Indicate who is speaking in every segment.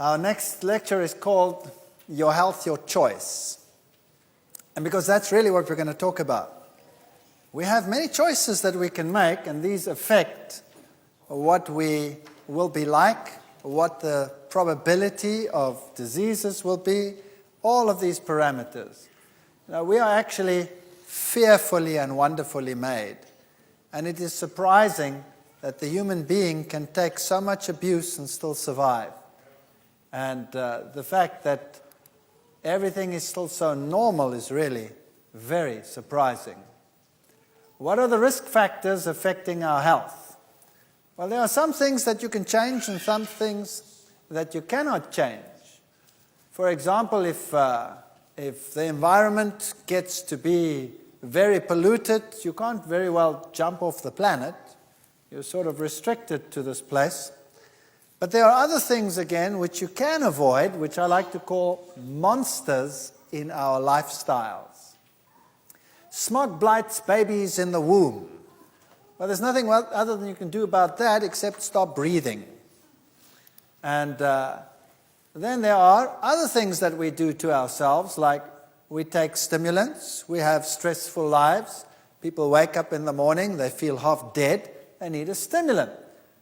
Speaker 1: Our next lecture is called Your Health, Your Choice. And because that's really what we're going to talk about. We have many choices that we can make, and these affect what we will be like, what the probability of diseases will be, all of these parameters. Now, we are actually fearfully and wonderfully made. And it is surprising that the human being can take so much abuse and still survive. And the fact that everything is still so normal is really very surprising. What are the risk factors affecting our health? Well, there are some things that you can change and some things that you cannot change. For example, if the environment gets to be very polluted, you can't very well jump off the planet. You're sort of restricted to this place. But there are other things, again, which you can avoid, which I like to call monsters in our lifestyles. Smog blights babies in the womb. Well, there's nothing other than you can do about that except stop breathing. And then there are other things that we do to ourselves, like we take stimulants, we have stressful lives. People wake up in the morning, they feel half dead, they need a stimulant.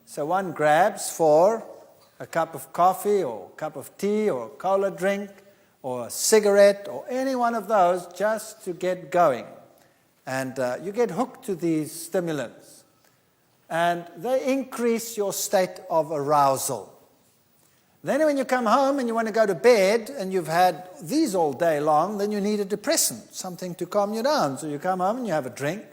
Speaker 1: So one grabs for a cup of coffee or a cup of tea or a cola drink or a cigarette or any one of those just to get going. And you get hooked to these stimulants. And they increase your state of arousal. Then when you come home and you want to go to bed and you've had these all day long, then you need a depressant, something to calm you down. So you come home and you have a drink.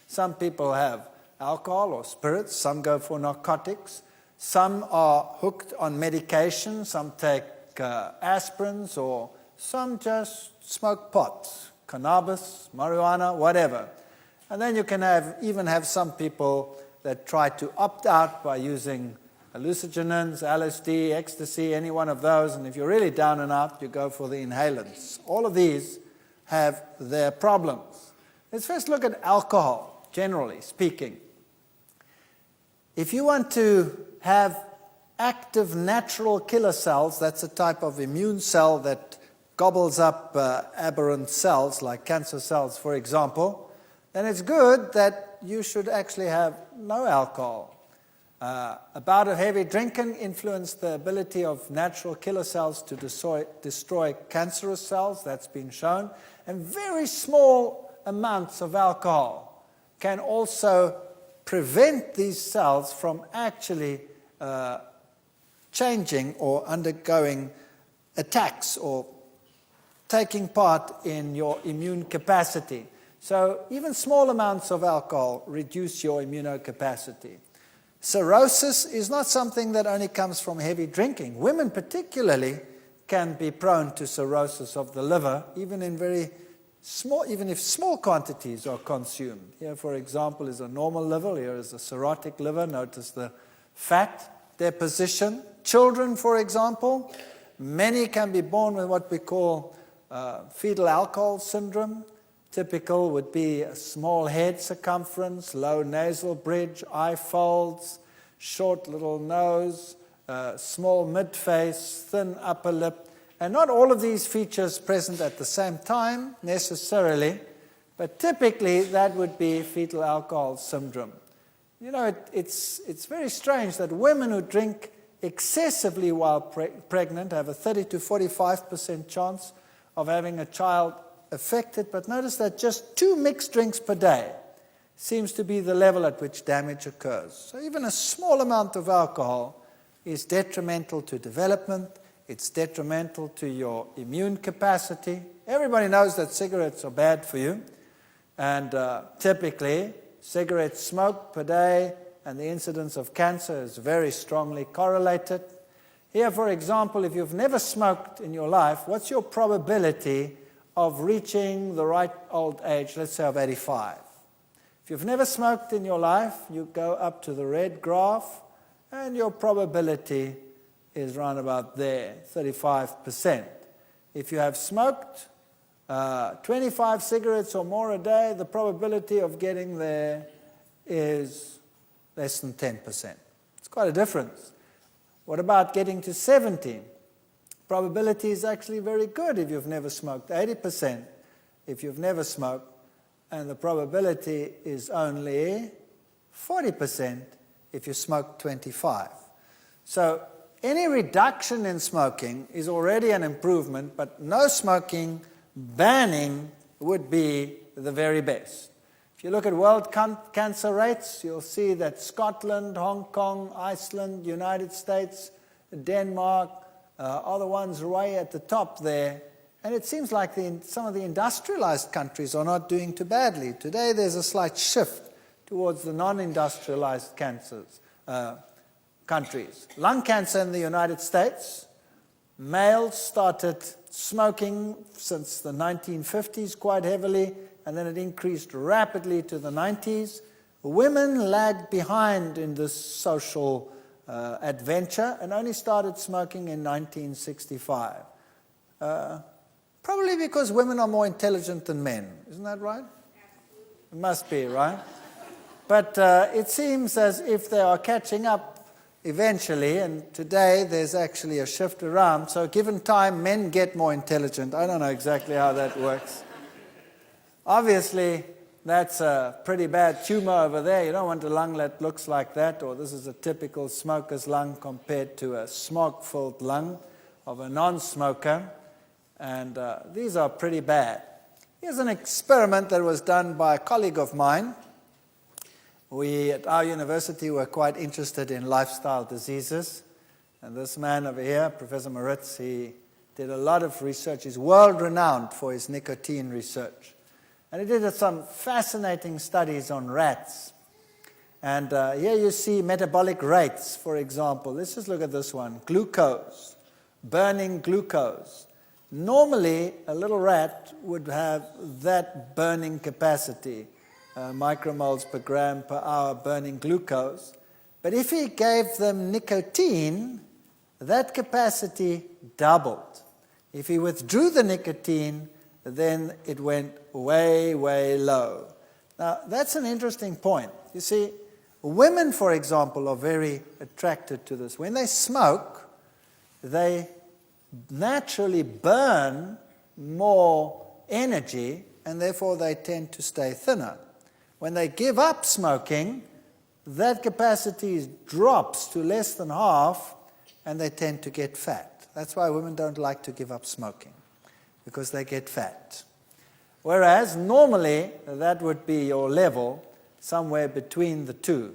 Speaker 1: Some people have alcohol or spirits. Some go for narcotics. Some are hooked on medication. Some take aspirins, or some just smoke pot, cannabis, marijuana, whatever. And then you can even have some people that try to opt out by using hallucinogens, LSD, ecstasy, any one of those. And if you're really down and out, you go for the inhalants. All of these have their problems. Let's first look at alcohol, generally speaking. If you want to have active natural killer cells, that's a type of immune cell that gobbles up aberrant cells, like cancer cells, for example, then it's good that you should actually have no alcohol. A bout of heavy drinking influences the ability of natural killer cells to destroy cancerous cells. That's been shown. And very small amounts of alcohol can also prevent these cells from actually changing or undergoing attacks or taking part in your immune capacity. So even small amounts of alcohol reduce your immunocapacity. Cirrhosis is not something that only comes from heavy drinking. Women particularly can be prone to cirrhosis of the liver, even if small quantities are consumed. Here, for example, is a normal liver. Here is a cirrhotic liver. Notice the fat deposition. Children, for example, many can be born with what we call fetal alcohol syndrome. Typical would be a small head circumference, low nasal bridge, eye folds, short little nose, small mid-face, thin upper lip. And not all of these features present at the same time necessarily, but typically that would be fetal alcohol syndrome. You know, it's very strange that women who drink excessively while pregnant have a 30 to 45% chance of having a child affected, but notice that just 2 mixed drinks per day seems to be the level at which damage occurs. So even a small amount of alcohol is detrimental to development. It's detrimental to your immune capacity. Everybody knows that cigarettes are bad for you, and typically cigarette smoke per day and the incidence of cancer is very strongly correlated. Here, for example, if you've never smoked in your life, what's your probability of reaching the right old age, let's say of 85? If you've never smoked in your life, you go up to the red graph, and your probability is around about there, 35%. If you have smoked 25 cigarettes or more a day, the probability of getting there is less than 10%. It's quite a difference. What about getting to 70? probability is actually very good if you've never smoked, 80% if you've never smoked, and the probability is only 40% if you smoke 25. So any reduction in smoking is already an improvement, but no smoking, banning would be the very best. If you look at world cancer rates, you'll see that Scotland, Hong Kong, Iceland, United States, Denmark are the ones way at the top there. And it seems like some of the industrialized countries are not doing too badly. Today there's a slight shift towards the non-industrialized countries. Lung cancer in the United States, males started smoking since the 1950s quite heavily, and then it increased rapidly to the 90s. Women lagged behind in this social adventure and only started smoking in 1965. Probably because women are more intelligent than men. Isn't that right? It must be, right? But it seems as if they are catching up eventually, and today there's actually a shift around. So given time, men get more intelligent. I don't know exactly how that works. Obviously, that's a pretty bad tumor over there. You don't want a lung that looks like that, or this is a typical smoker's lung compared to a smoke-filled lung of a non-smoker. And these are pretty bad. Here's an experiment that was done by a colleague of mine. We, at our university, were quite interested in lifestyle diseases. And this man over here, Professor Moritz, he did a lot of research. He's world-renowned for his nicotine research. And he did some fascinating studies on rats. And here you see metabolic rates, for example. Let's just look at this one. Glucose, burning glucose. Normally, a little rat would have that burning capacity, micromoles per gram per hour burning glucose. But if he gave them nicotine, that capacity doubled. If he withdrew the nicotine, then it went way, way low. Now, that's an interesting point. You see, women, for example, are very attracted to this. When they smoke, they naturally burn more energy, and therefore they tend to stay thinner. When they give up smoking, that capacity drops to less than half, and they tend to get fat. That's why women don't like to give up smoking, because they get fat. Whereas normally that would be your level somewhere between the two.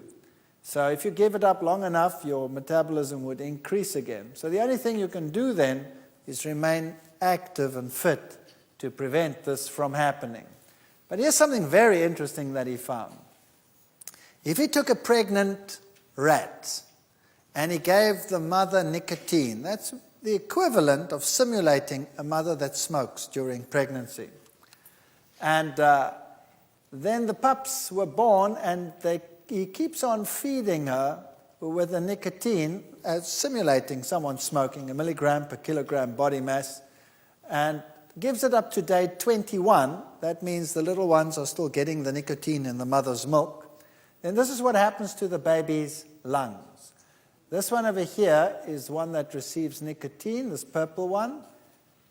Speaker 1: So if you give it up long enough, your metabolism would increase again. So the only thing you can do then is remain active and fit to prevent this from happening. But here's something very interesting that he found. If he took a pregnant rat and he gave the mother nicotine, that's the equivalent of simulating a mother that smokes during pregnancy. And then the pups were born, and he keeps on feeding her with the nicotine, simulating someone smoking, 1 milligram per kilogram body mass, and gives it up to day 21. That means the little ones are still getting the nicotine in the mother's milk. Then this is what happens to the baby's lungs. This one over here is one that receives nicotine, this purple one,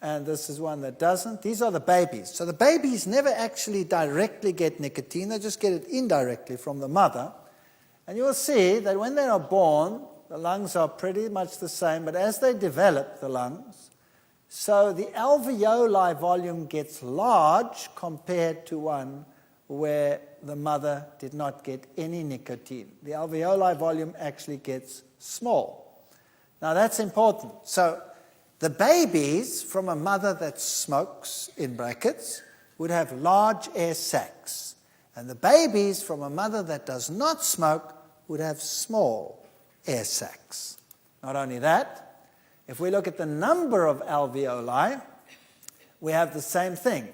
Speaker 1: and this is one that doesn't. These are the babies. So the babies never actually directly get nicotine, they just get it indirectly from the mother. And you will see that when they are born, the lungs are pretty much the same, but as they develop the lungs, so the alveoli volume gets large compared to one where the mother did not get any nicotine. The alveoli volume actually gets small. Now that's important. So the babies from a mother that smokes, in brackets, would have large air sacs. And the babies from a mother that does not smoke would have small air sacs. Not only that, if we look at the number of alveoli, we have the same thing.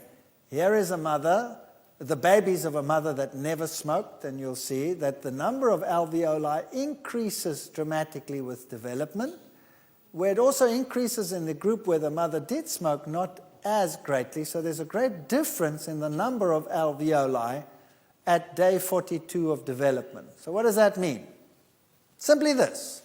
Speaker 1: Here is a mother, the babies of a mother that never smoked, and you'll see that the number of alveoli increases dramatically with development, where it also increases in the group where the mother did smoke, not as greatly. So there's a great difference in the number of alveoli at day 42 of development. So what does that mean? Simply this,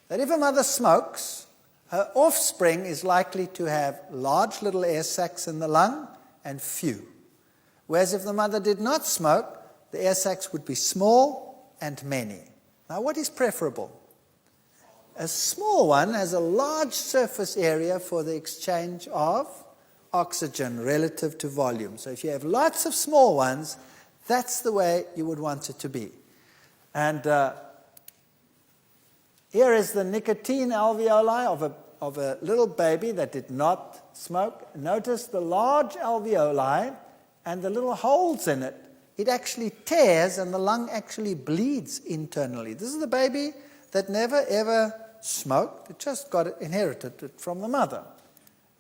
Speaker 1: that if a mother smokes, her offspring is likely to have large little air sacs in the lung and few. Whereas if the mother did not smoke, the air sacs would be small and many. Now, what is preferable? A small one has a large surface area for the exchange of oxygen relative to volume. So if you have lots of small ones, that's the way you would want it to be. And here is the nicotine alveoli of a little baby that did not smoke. Notice the large alveoli and the little holes in it. It actually tears and the lung actually bleeds internally. This is the baby that never ever smoked. It just inherited it from the mother.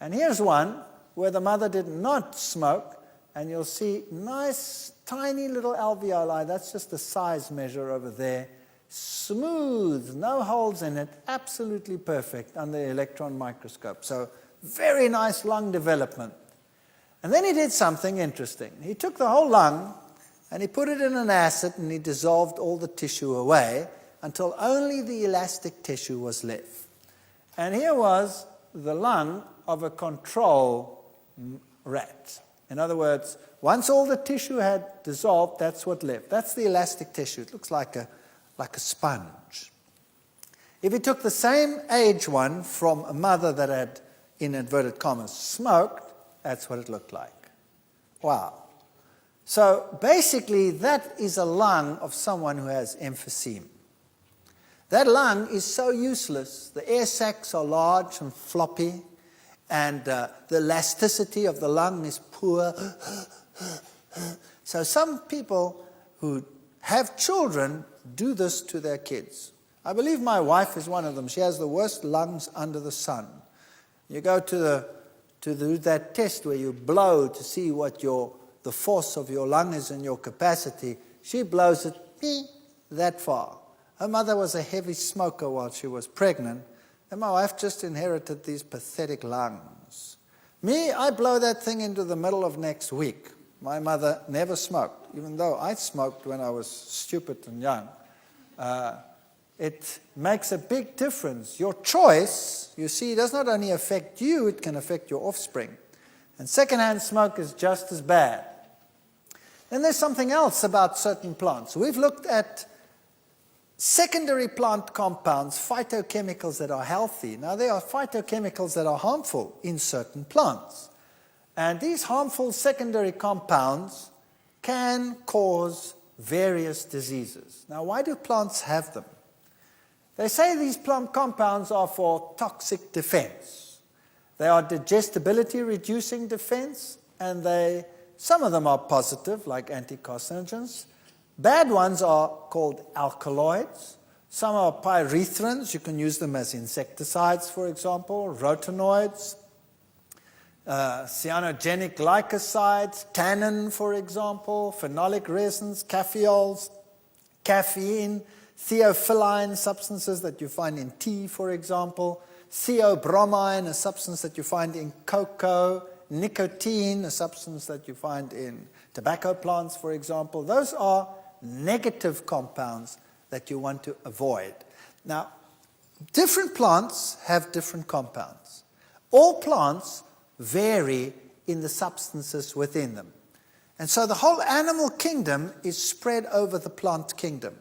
Speaker 1: And here's one where the mother did not smoke, and you'll see nice tiny little alveoli. That's just the size measure over there. Smooth, no holes in it, absolutely perfect under the electron microscope. So very nice lung development. And then he did something interesting. He took the whole lung and he put it in an acid and he dissolved all the tissue away until only the elastic tissue was left. And here was the lung of a control rat. In other words, once all the tissue had dissolved, that's what left. That's the elastic tissue. It looks like a sponge. If you took the same age one from a mother that had, in inverted commas, smoked, that's what it looked like. Wow. So basically, that is a lung of someone who has emphysema. That lung is so useless. The air sacs are large and floppy, and the elasticity of the lung is poor. So some people who have children do this to their kids. I believe my wife is one of them. She has the worst lungs under the sun. You go to that test where you blow to see what the force of your lung is and your capacity. She blows it that far. Her mother was a heavy smoker while she was pregnant, and my wife just inherited these pathetic lungs. Me, I blow that thing into the middle of next week. My mother never smoked, even though I smoked when I was stupid and young. It makes a big difference. Your choice, you see, does not only affect you, it can affect your offspring. And secondhand smoke is just as bad. Then there's something else about certain plants. We've looked at secondary plant compounds, phytochemicals that are healthy. Now, there are phytochemicals that are harmful in certain plants. And these harmful secondary compounds can cause various diseases. Now, why do plants have them? They say these plant compounds are for toxic defense. They are digestibility reducing defense, and some of them are positive, like anticarcinogens. Bad ones are called alkaloids. Some are pyrethrins. You can use them as insecticides, for example, rotinoids, cyanogenic glycosides, tannin, for example, phenolic resins, caffeols, caffeine, theophylline substances that you find in tea, for example, theobromine, a substance that you find in cocoa, nicotine, a substance that you find in tobacco plants, for example. Those are negative compounds that you want to avoid. Now, different plants have different compounds. All plants vary in the substances within them. And so the whole animal kingdom is spread over the plant kingdom.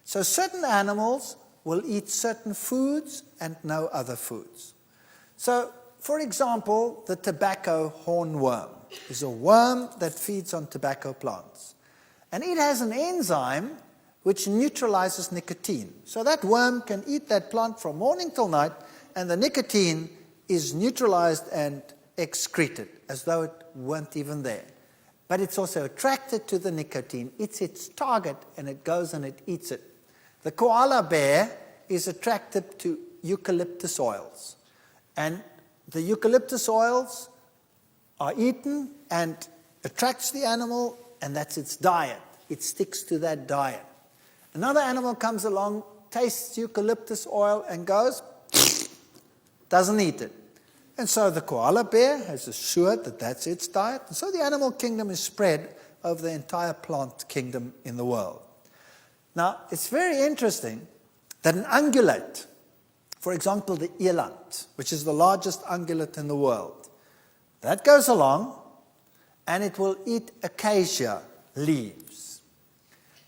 Speaker 1: So certain animals will eat certain foods and no other foods. So, for example, the tobacco hornworm is a worm that feeds on tobacco plants. And it has an enzyme which neutralizes nicotine. So that worm can eat that plant from morning till night, and the nicotine is neutralized and excreted as though it weren't even there. But it's also attracted to the nicotine. It's its target, and it goes and it eats it. The koala bear is attracted to eucalyptus oils. And the eucalyptus oils are eaten and attracts the animal, and that's its diet. It sticks to that diet. Another animal comes along, tastes eucalyptus oil, and goes, doesn't eat it. And so the koala bear has assured that that's its diet. And so the animal kingdom is spread over the entire plant kingdom in the world. Now, it's very interesting that an ungulate For example, the eland, which is the largest ungulate in the world. That goes along and it will eat acacia leaves.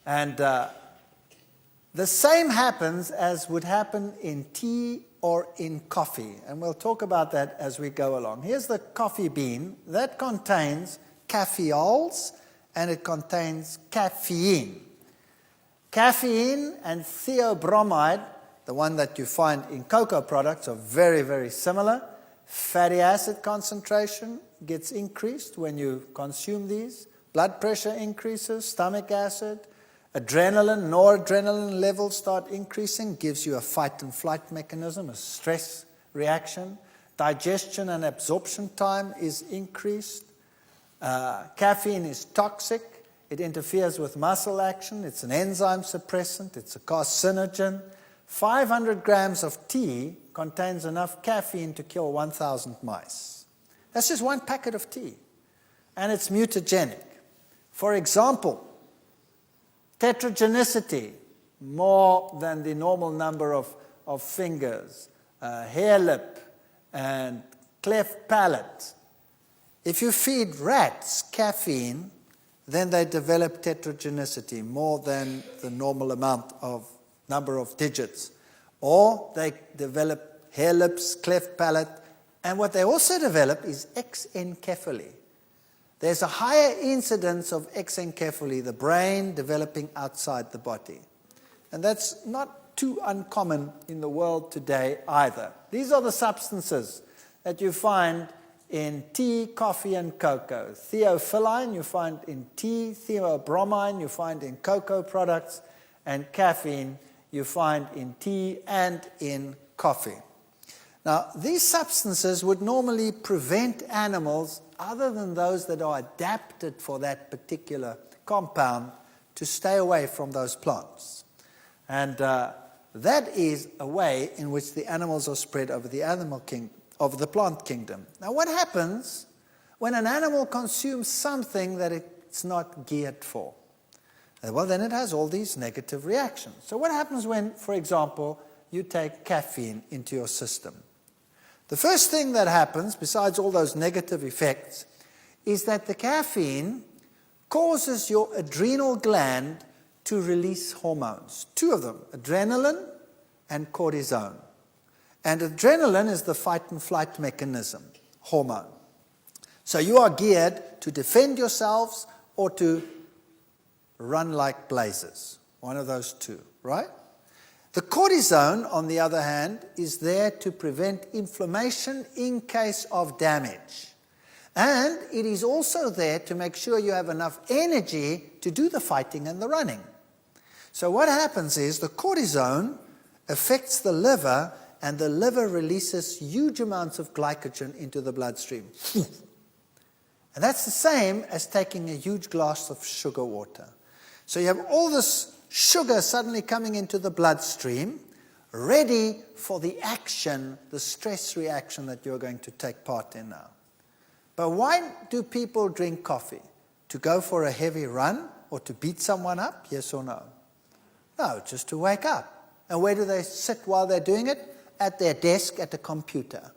Speaker 1: And the same happens as would happen in tea or in coffee. And we'll talk about that as we go along. Here's the coffee bean. That contains caffeols and it contains caffeine. Caffeine and theobromide, the one that you find in cocoa products, are very, very similar. Fatty acid concentration gets increased when you consume these. Blood pressure increases, stomach acid. Adrenaline, noradrenaline levels start increasing, gives you a fight and flight mechanism, a stress reaction. Digestion and absorption time is increased. Caffeine is toxic. It interferes with muscle action. It's an enzyme suppressant. It's a carcinogen. 500 grams of tea contains enough caffeine to kill 1,000 mice. That's just one packet of tea. And it's mutagenic. For example, tetragenicity, more than the normal number of fingers, hair lip, and cleft palate. If you feed rats caffeine, then they develop tetragenicity, more than the normal amount of number of digits. Or they develop hair lips, cleft palate, and what they also develop is exencephaly. There's a higher incidence of exencephaly, the brain developing outside the body. And that's not too uncommon in the world today either. These are the substances that you find in tea, coffee, and cocoa. Theophylline you find in tea, theobromine you find in cocoa products, and caffeine you find in tea and in coffee. Now, these substances would normally prevent animals, other than those that are adapted for that particular compound, to stay away from those plants. And that is a way in which the animals are spread over the plant kingdom. Now, what happens when an animal consumes something that it's not geared for? Well, then it has all these negative reactions. So what happens when, for example, you take caffeine into your system? The first thing that happens, besides all those negative effects, is that the caffeine causes your adrenal gland to release hormones. Two of them, adrenaline and cortisone. And adrenaline is the fight and flight mechanism, hormone. So you are geared to defend yourselves or to run like blazes. One of those two, right? The cortisone, on the other hand, is there to prevent inflammation in case of damage. And it is also there to make sure you have enough energy to do the fighting and the running. So what happens is the cortisone affects the liver, and the liver releases huge amounts of glycogen into the bloodstream. And that's the same as taking a huge glass of sugar water. So you have all this sugar suddenly coming into the bloodstream, ready for the action, the stress reaction that you're going to take part in now. But why do people drink coffee? To go for a heavy run or to beat someone up? Yes or no? No, just to wake up. And where do they sit while they're doing it? At their desk at a computer.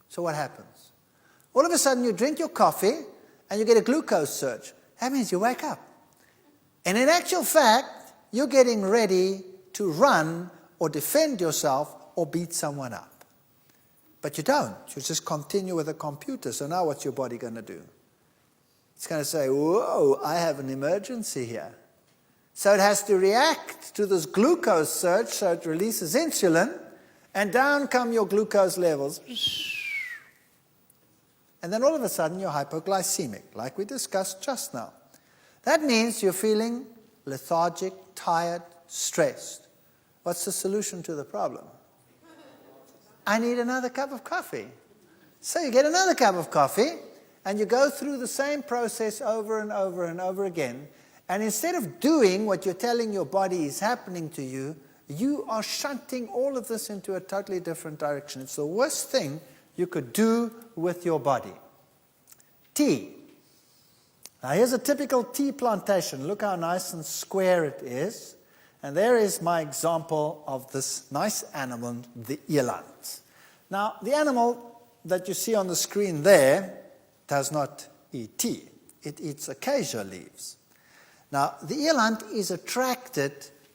Speaker 1: So what happens? All of a sudden you drink your coffee and you get a glucose surge. That means you wake up. And in actual fact, you're getting ready to run or defend yourself or beat someone up. But you don't. You just continue with the computer. So now what's your body going to do? It's going to say, whoa, I have an emergency here. So it has to react to this glucose surge, so it releases insulin, and down come your glucose levels. And then all of a sudden you're hypoglycemic, like we discussed just now. That means you're feeling lethargic, tired, stressed. What's the solution to the problem? I need another cup of coffee. So you get another cup of coffee, and you go through the same process over and over and over again. And instead of doing what you're telling your body is happening to you, you are shunting all of this into a totally different direction. It's the worst thing you could do with your body. Tea. Now here's a typical tea plantation. Look how nice and square it is. And there is my example of this nice animal, the eland. Now, the animal that you see on the screen there does not eat tea. It eats acacia leaves. Now, the eland is attracted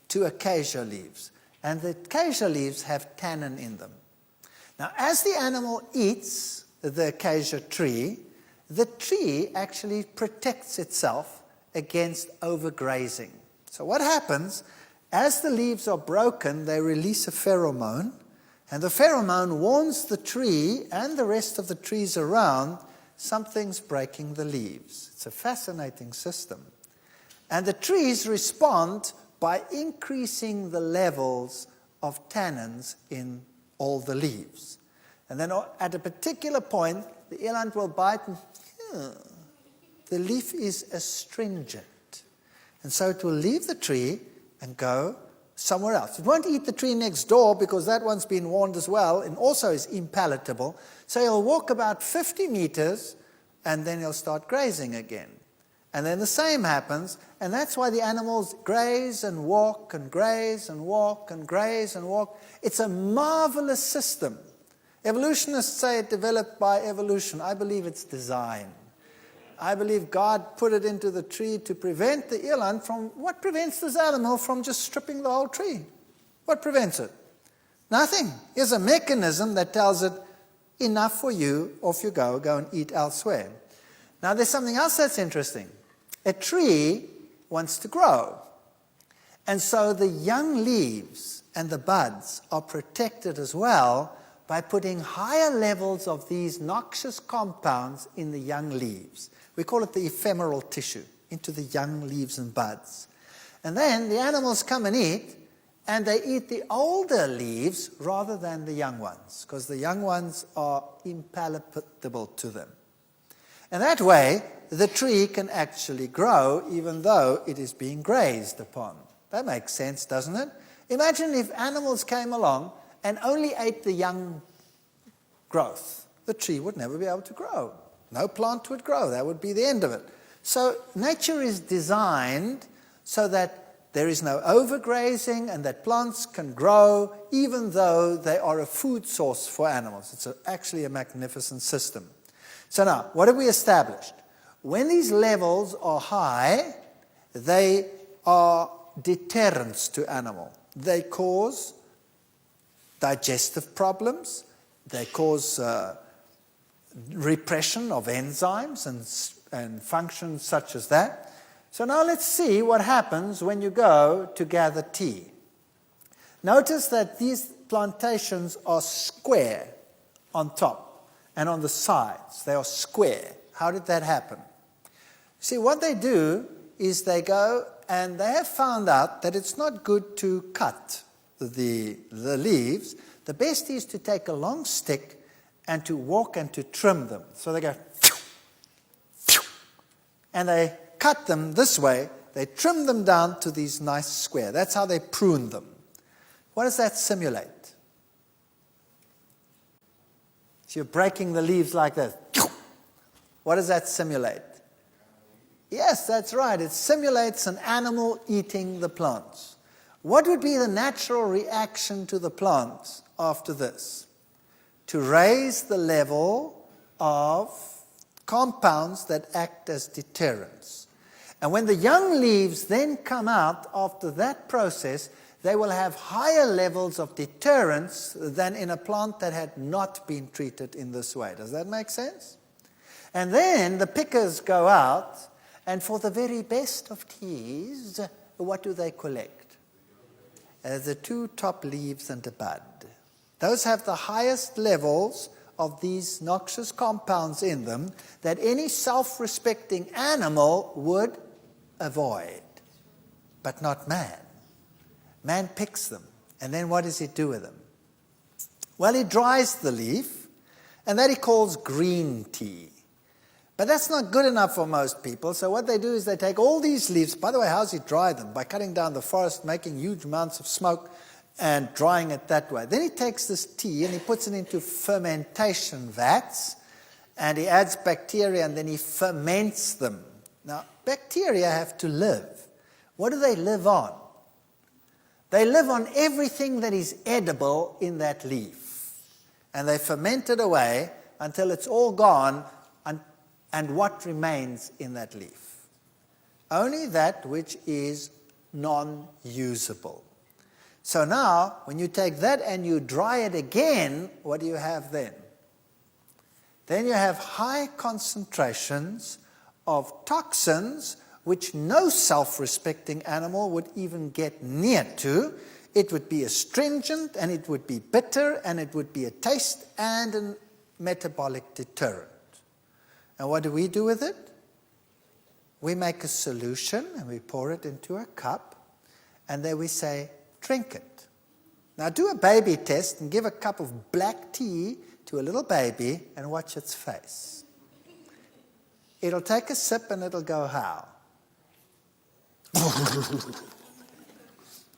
Speaker 1: to acacia leaves, and the acacia leaves have tannin in them. Now, as the animal eats the acacia tree, the tree actually protects itself against overgrazing. So what happens, as the leaves are broken, they release a pheromone, and the pheromone warns the tree and the rest of the trees around something's breaking the leaves. It's a fascinating system. And the trees respond by increasing the levels of tannins in all the leaves. And then at a particular point, the eland will bite and the leaf is astringent. And so it will leave the tree and go somewhere else. It won't eat the tree next door because that one's been warned as well and also is impalatable. So he'll walk about 50 meters and then he'll start grazing again. And then the same happens, and that's why the animals graze and walk and graze and walk and graze and walk. It's a marvelous system. Evolutionists say it developed by evolution. I believe it's design. I believe God put it into the tree to prevent the eland from, what prevents this animal from just stripping the whole tree? What prevents it? Nothing. Here's a mechanism that tells it, enough for you, off you go and eat elsewhere. Now there's something else that's interesting. A tree wants to grow. And so the young leaves and the buds are protected as well by putting higher levels of these noxious compounds in the young leaves. We call it the ephemeral tissue, into the young leaves and buds. And then the animals come and eat, and they eat the older leaves rather than the young ones, because the young ones are impalatable to them. And that way, the tree can actually grow even though it is being grazed upon. That makes sense, doesn't it? Imagine if animals came along and only ate the young growth. The tree would never be able to grow. No plant would grow. That would be the end of it. So nature is designed so that there is no overgrazing and that plants can grow even though they are a food source for animals. It's actually a magnificent system. So now, what have we established? When these levels are high, they are deterrents to animal. They cause digestive problems. They cause repression of enzymes and functions such as that. So now let's see what happens when you go to gather tea. Notice that these plantations are square on top and on the sides. They are square. How did that happen? See, what they do is they go and they have found out that it's not good to cut the leaves. The best is to take a long stick and to walk and to trim them. So they go, and they cut them this way. They trim them down to these nice square. That's how they prune them. What does that simulate? So you're breaking the leaves like that. What does that simulate? Yes, that's right. It simulates an animal eating the plants. What would be the natural reaction to the plants after this? To raise the level of compounds that act as deterrents. And when the young leaves then come out after that process, they will have higher levels of deterrence than in a plant that had not been treated in this way. Does that make sense? And then the pickers go out, and for the very best of teas, what do they collect? The two top leaves and a bud. Those have the highest levels of these noxious compounds in them that any self-respecting animal would avoid, but not man. Man picks them, and then what does he do with them? Well, he dries the leaf, and that he calls green tea. But that's not good enough for most people, so what they do is they take all these leaves. By the way, how does he dry them? By cutting down the forest, making huge amounts of smoke, and drying it that way. Then he takes this tea and he puts it into fermentation vats, and he adds bacteria, and then he ferments them. Now, bacteria have to live. What do they live on? They live on everything that is edible in that leaf. And they ferment it away until it's all gone, and what remains in that leaf? Only that which is non-usable. So now, when you take that and you dry it again, what do you have then? Then you have high concentrations of toxins which no self-respecting animal would even get near to. It would be astringent, and it would be bitter, and it would be a taste and a metabolic deterrent. And what do we do with it? We make a solution, and we pour it into a cup, and then we say, drink it. Now do a baby test and give a cup of black tea to a little baby and watch its face. It'll take a sip and it'll go, how?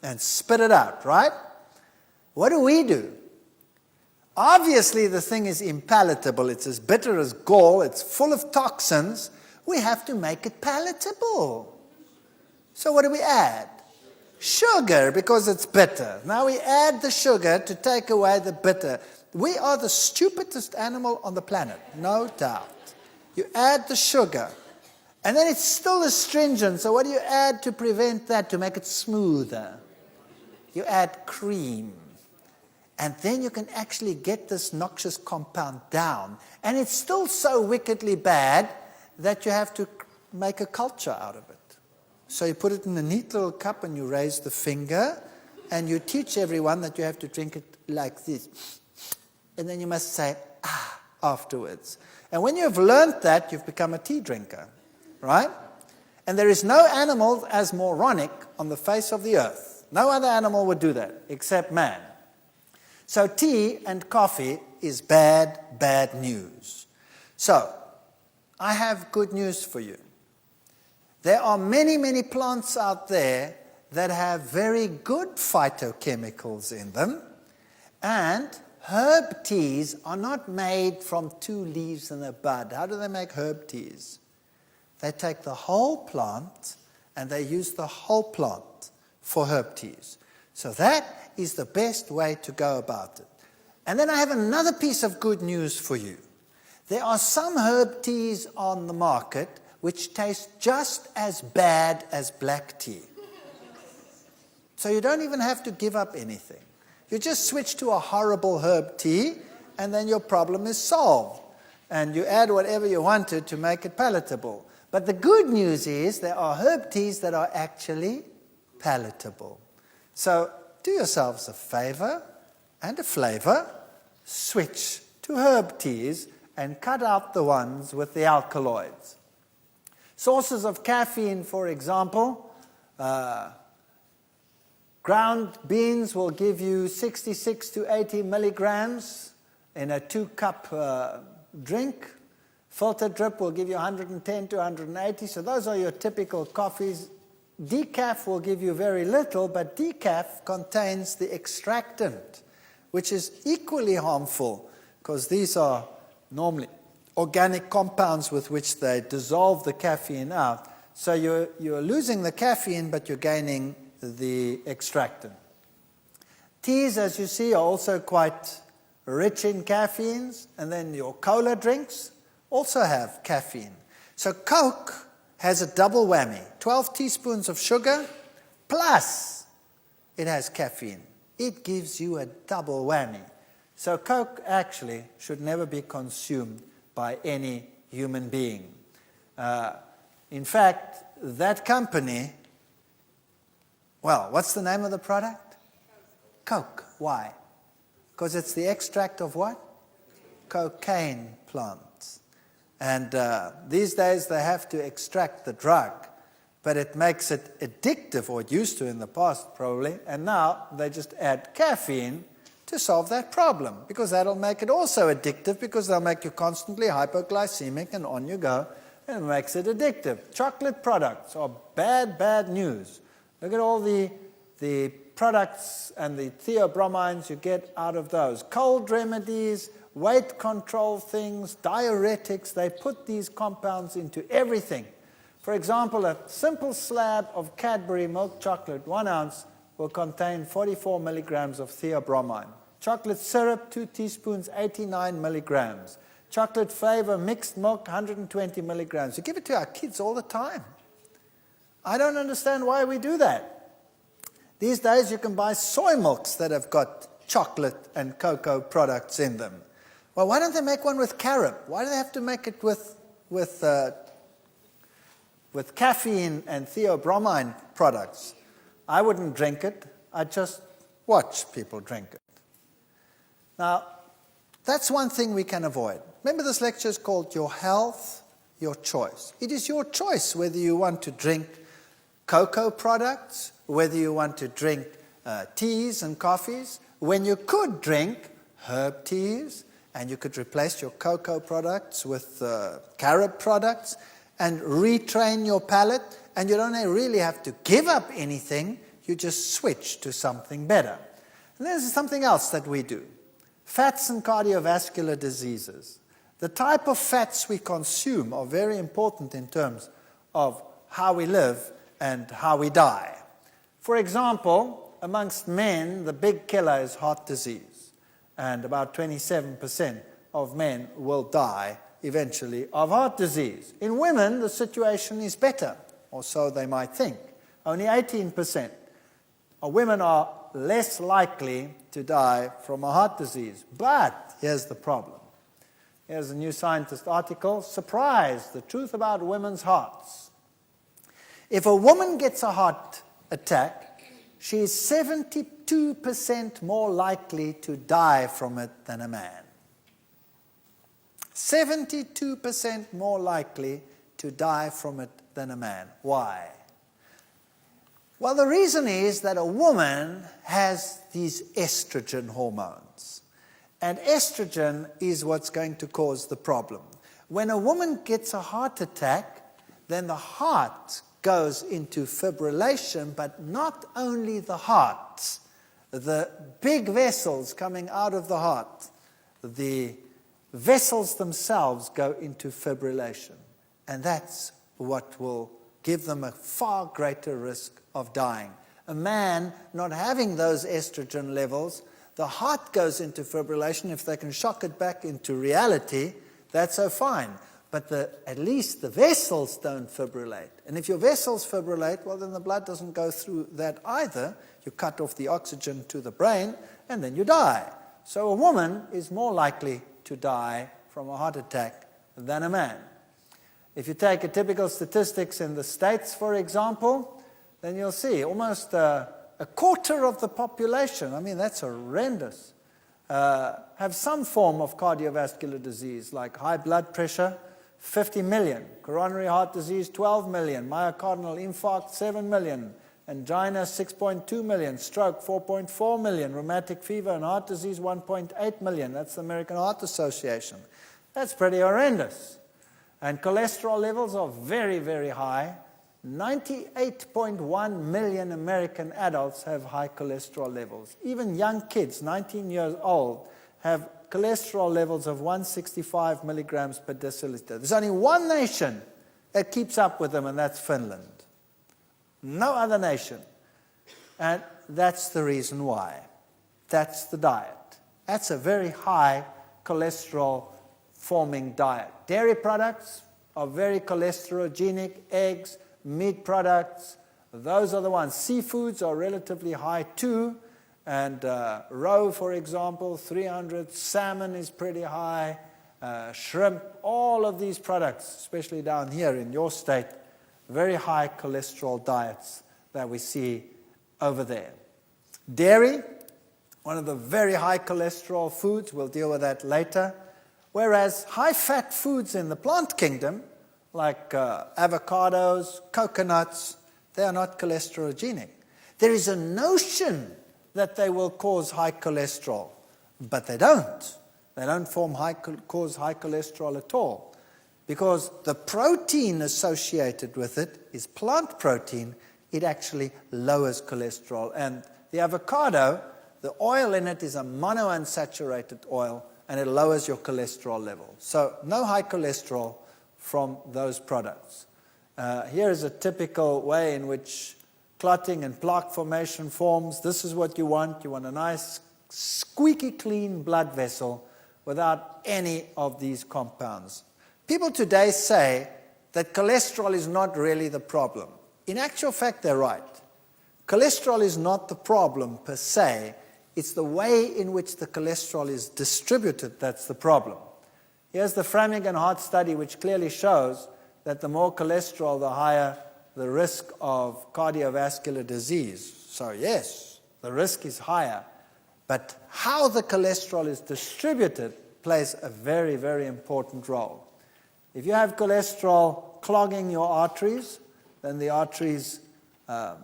Speaker 1: And spit it out, right? What do? Obviously the thing is impalatable. It's as bitter as gall. It's full of toxins. We have to make it palatable. So what do we add? Sugar, because it's bitter. Now we add the sugar to take away the bitter. We are the stupidest animal on the planet, no doubt. You add the sugar, and then it's still astringent. So what do you add to prevent that, to make it smoother? You add cream. And then you can actually get this noxious compound down. And it's still so wickedly bad that you have to make a culture out of it. So you put it in a neat little cup and you raise the finger and you teach everyone that you have to drink it like this. And then you must say, afterwards. And when you've learned that, you've become a tea drinker, right? And there is no animal as moronic on the face of the earth. No other animal would do that except man. So tea and coffee is bad, bad news. So I have good news for you. There are many, many plants out there that have very good phytochemicals in them, and herb teas are not made from 2 leaves and a bud. How do they make herb teas? They take the whole plant and they use the whole plant for herb teas. So that is the best way to go about it. And then I have another piece of good news for you. There are some herb teas on the market which taste just as bad as black tea. So you don't even have to give up anything. You just switch to a horrible herb tea, and then your problem is solved. And you add whatever you wanted to make it palatable. But the good news is there are herb teas that are actually palatable. So do yourselves a favor and a flavor. Switch to herb teas and cut out the ones with the alkaloids. Sources of caffeine, for example, ground beans will give you 66 to 80 milligrams in a 2-cup drink. Filter drip will give you 110 to 180. So those are your typical coffees. Decaf will give you very little, but decaf contains the extractant, which is equally harmful because these are normally organic compounds with which they dissolve the caffeine out. So you're losing the caffeine, but you're gaining the extractant. Teas, as you see, are also quite rich in caffeines, and then your cola drinks also have caffeine. So Coke has a double whammy. 12 teaspoons of sugar, plus it has caffeine. It gives you a double whammy. So Coke actually should never be consumed by any human being. In fact, that company, well, what's the name of the product? Coke. Why? Because it's the extract of what? Cocaine plants. And these days they have to extract the drug, but it makes it addictive, or it used to in the past probably, and now they just add caffeine to solve that problem, because that'll make it also addictive, because they'll make you constantly hypoglycemic and on you go, and it makes it addictive. Chocolate products are bad, bad news. Look at all the products and the theobromines you get out of those. Cold remedies, weight control things, diuretics, they put these compounds into everything. For example, a simple slab of Cadbury milk chocolate, 1 ounce, will contain 44 milligrams of theobromine. Chocolate syrup, 2 teaspoons, 89 milligrams. Chocolate flavor, mixed milk, 120 milligrams. We give it to our kids all the time. I don't understand why we do that. These days you can buy soy milks that have got chocolate and cocoa products in them. Well, why don't they make one with carob? Why do they have to make it with caffeine and theobromine products? I wouldn't drink it. I'd just watch people drink it. Now, that's one thing we can avoid. Remember, this lecture is called Your Health, Your Choice. It is your choice whether you want to drink cocoa products, whether you want to drink teas and coffees, when you could drink herb teas, and you could replace your cocoa products with carob products and retrain your palate, and you don't really have to give up anything, you just switch to something better. And there's something else that we do. Fats and cardiovascular diseases. The type of fats we consume are very important in terms of how we live and how we die. For example, amongst men, the big killer is heart disease. And about 27% of men will die eventually of heart disease. In women, the situation is better, or so they might think. Only 18% of women are less likely to die from a heart disease. But here's the problem. Here's a New Scientist article. Surprise, the truth about women's hearts. If a woman gets a heart attack, she is 72% more likely to die from it than a man. 72% more likely to die from it than a man. Why? Well, the reason is that a woman has these estrogen hormones. And estrogen is what's going to cause the problem. When a woman gets a heart attack, then the heart goes into fibrillation, but not only the heart. The big vessels coming out of the heart, the vessels themselves go into fibrillation. And that's what will give them a far greater risk of dying. A man not having those estrogen levels, the heart goes into fibrillation. If they can shock it back into reality, that's so fine. But at least the vessels don't fibrillate. And if your vessels fibrillate, well, then the blood doesn't go through that either. You cut off the oxygen to the brain, and then you die. So a woman is more likely to die from a heart attack than a man. If you take a typical statistics in the States, for example, then you'll see almost a quarter of the population, I mean, that's horrendous, have some form of cardiovascular disease, like high blood pressure, 50 million, coronary heart disease, 12 million, myocardial infarct, 7 million, angina, 6.2 million, stroke, 4.4 million, rheumatic fever and heart disease, 1.8 million. That's the American Heart Association. That's pretty horrendous. And cholesterol levels are very, very high. 98.1 million American adults have high cholesterol levels. Even young kids, 19 years old, have cholesterol levels of 165 milligrams per deciliter. There's only one nation that keeps up with them, and that's Finland. No other nation. And that's the reason why. That's the diet. That's a very high cholesterol-forming diet. Dairy products are very cholesterogenic. Eggs, meat products, those are the ones. Seafoods are relatively high too. And roe, for example, 300. Salmon is pretty high. Shrimp, all of these products, especially down here in your state, very high cholesterol diets that we see over there. Dairy, one of the very high cholesterol foods. We'll deal with that later. Whereas high-fat foods in the plant kingdom, like avocados, coconuts, they are not cholesterogenic. There is a notion that they will cause high cholesterol, but they don't. They don't cause high cholesterol at all, because the protein associated with it is plant protein. It actually lowers cholesterol. And the avocado, the oil in it is a monounsaturated oil, and it lowers your cholesterol level. So no high cholesterol from those products. Here is a typical way in which clotting and plaque formation forms. This is what you want. You want a nice, squeaky clean blood vessel without any of these compounds. People today say that cholesterol is not really the problem. In actual fact, they're right. Cholesterol is not the problem per se. It's the way in which the cholesterol is distributed that's the problem. Here's the Framingham heart study, which clearly shows that the more cholesterol, the higher the risk of cardiovascular disease. So yes, the risk is higher. But how the cholesterol is distributed plays a very, very important role. If you have cholesterol clogging your arteries, then the arteries'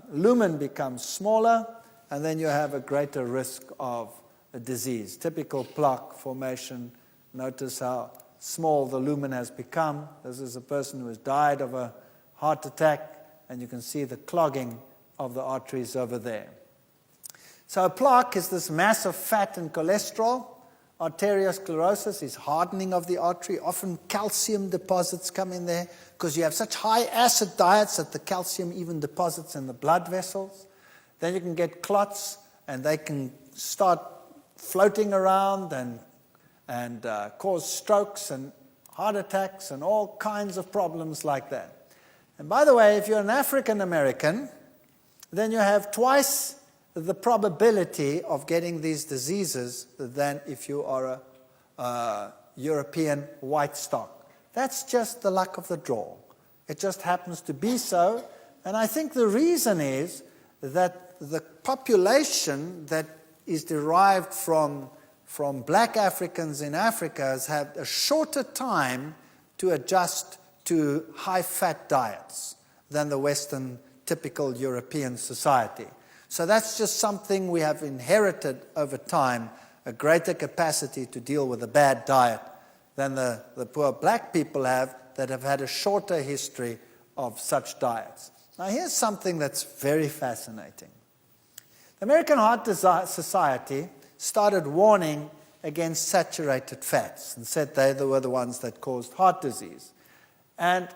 Speaker 1: lumen becomes smaller, and then you have a greater risk of a disease. Typical plaque formation. Notice how small the lumen has become. This is a person who has died of a heart attack, and you can see the clogging of the arteries over there. So a plaque is this mass of fat and cholesterol. Arteriosclerosis is hardening of the artery. Often calcium deposits come in there because you have such high acid diets that the calcium even deposits in the blood vessels. Then you can get clots, and they can start floating around and cause strokes and heart attacks and all kinds of problems like that. And by the way, if you're an African American, then you have twice the probability of getting these diseases than if you are a European white stock. That's just the luck of the draw. It just happens to be so. And I think the reason is that the population that is derived from black Africans in Africa has had a shorter time to adjust to high-fat diets than the Western typical European society. So that's just something we have inherited over time, a greater capacity to deal with a bad diet than the poor black people have that have had a shorter history of such diets. Now here's something that's very fascinating. The American Heart Society started warning against saturated fats and said they were the ones that caused heart disease. And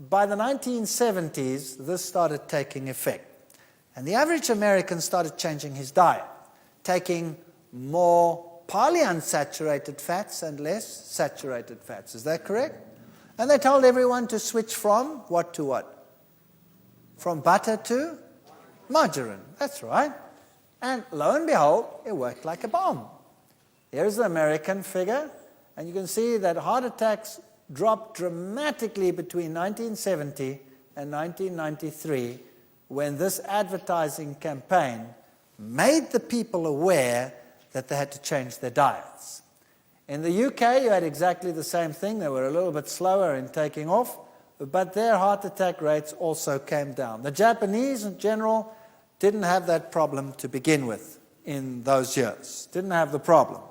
Speaker 1: by the 1970s, this started taking effect. And the average American started changing his diet, taking more polyunsaturated fats and less saturated fats. Is that correct? And they told everyone to switch from what to what? From butter to margarine. That's right. And lo and behold, it worked like a bomb. Here's the American figure, and you can see that heart attacks dropped dramatically between 1970 and 1993 when this advertising campaign made the people aware that they had to change their diets. In the UK, you had exactly the same thing. They were a little bit slower in taking off, but their heart attack rates also came down. The Japanese, in general, didn't have that problem to begin with in those years. Didn't have the problem.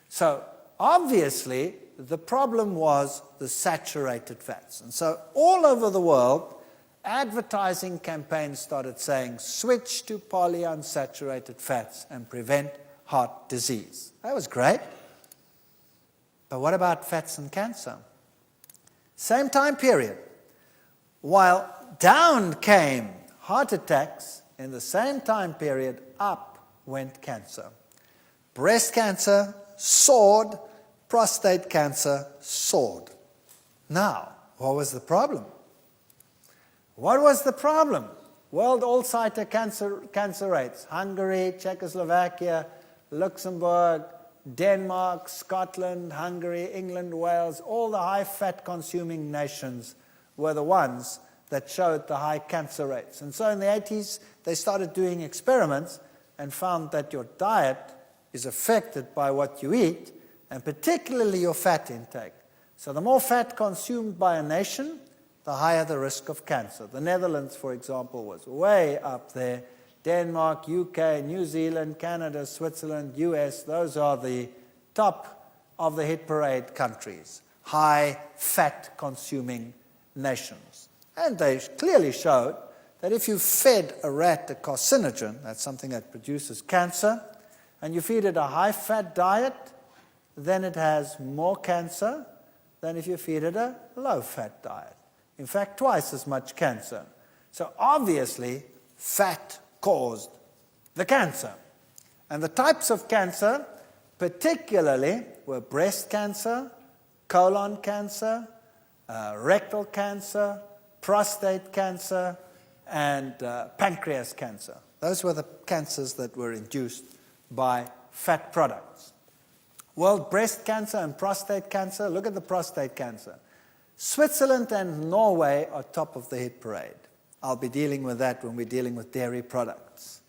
Speaker 1: So, obviously, the problem was the saturated fats. And so, all over the world, advertising campaigns started saying, switch to polyunsaturated fats and prevent heart disease. That was great. But what about fats and cancer? Same time period. While down came heart attacks, in the same time period, up went cancer. Breast cancer soared, prostate cancer soared. Now, what was the problem? What was the problem? World all-sider cancer rates. Hungary, Czechoslovakia, Luxembourg, Denmark, Scotland, Hungary, England, Wales, all the high-fat consuming nations were the ones that showed the high cancer rates. And so in the 80s, they started doing experiments and found that your diet is affected by what you eat, and particularly your fat intake. So the more fat consumed by a nation, the higher the risk of cancer. The Netherlands, for example, was way up there. Denmark, UK, New Zealand, Canada, Switzerland, US, those are the top of the hit parade countries, high fat consuming nations. And they clearly showed that if you fed a rat a carcinogen, that's something that produces cancer, and you feed it a high-fat diet, then it has more cancer than if you feed it a low-fat diet. In fact, twice as much cancer. So obviously, fat caused the cancer. And the types of cancer particularly were breast cancer, colon cancer, rectal cancer, prostate cancer, and pancreas cancer. Those were the cancers that were induced by fat products. Well, breast cancer and prostate cancer, look at the prostate cancer. Switzerland and Norway are top of the hit parade. I'll be dealing with that when we're dealing with dairy products.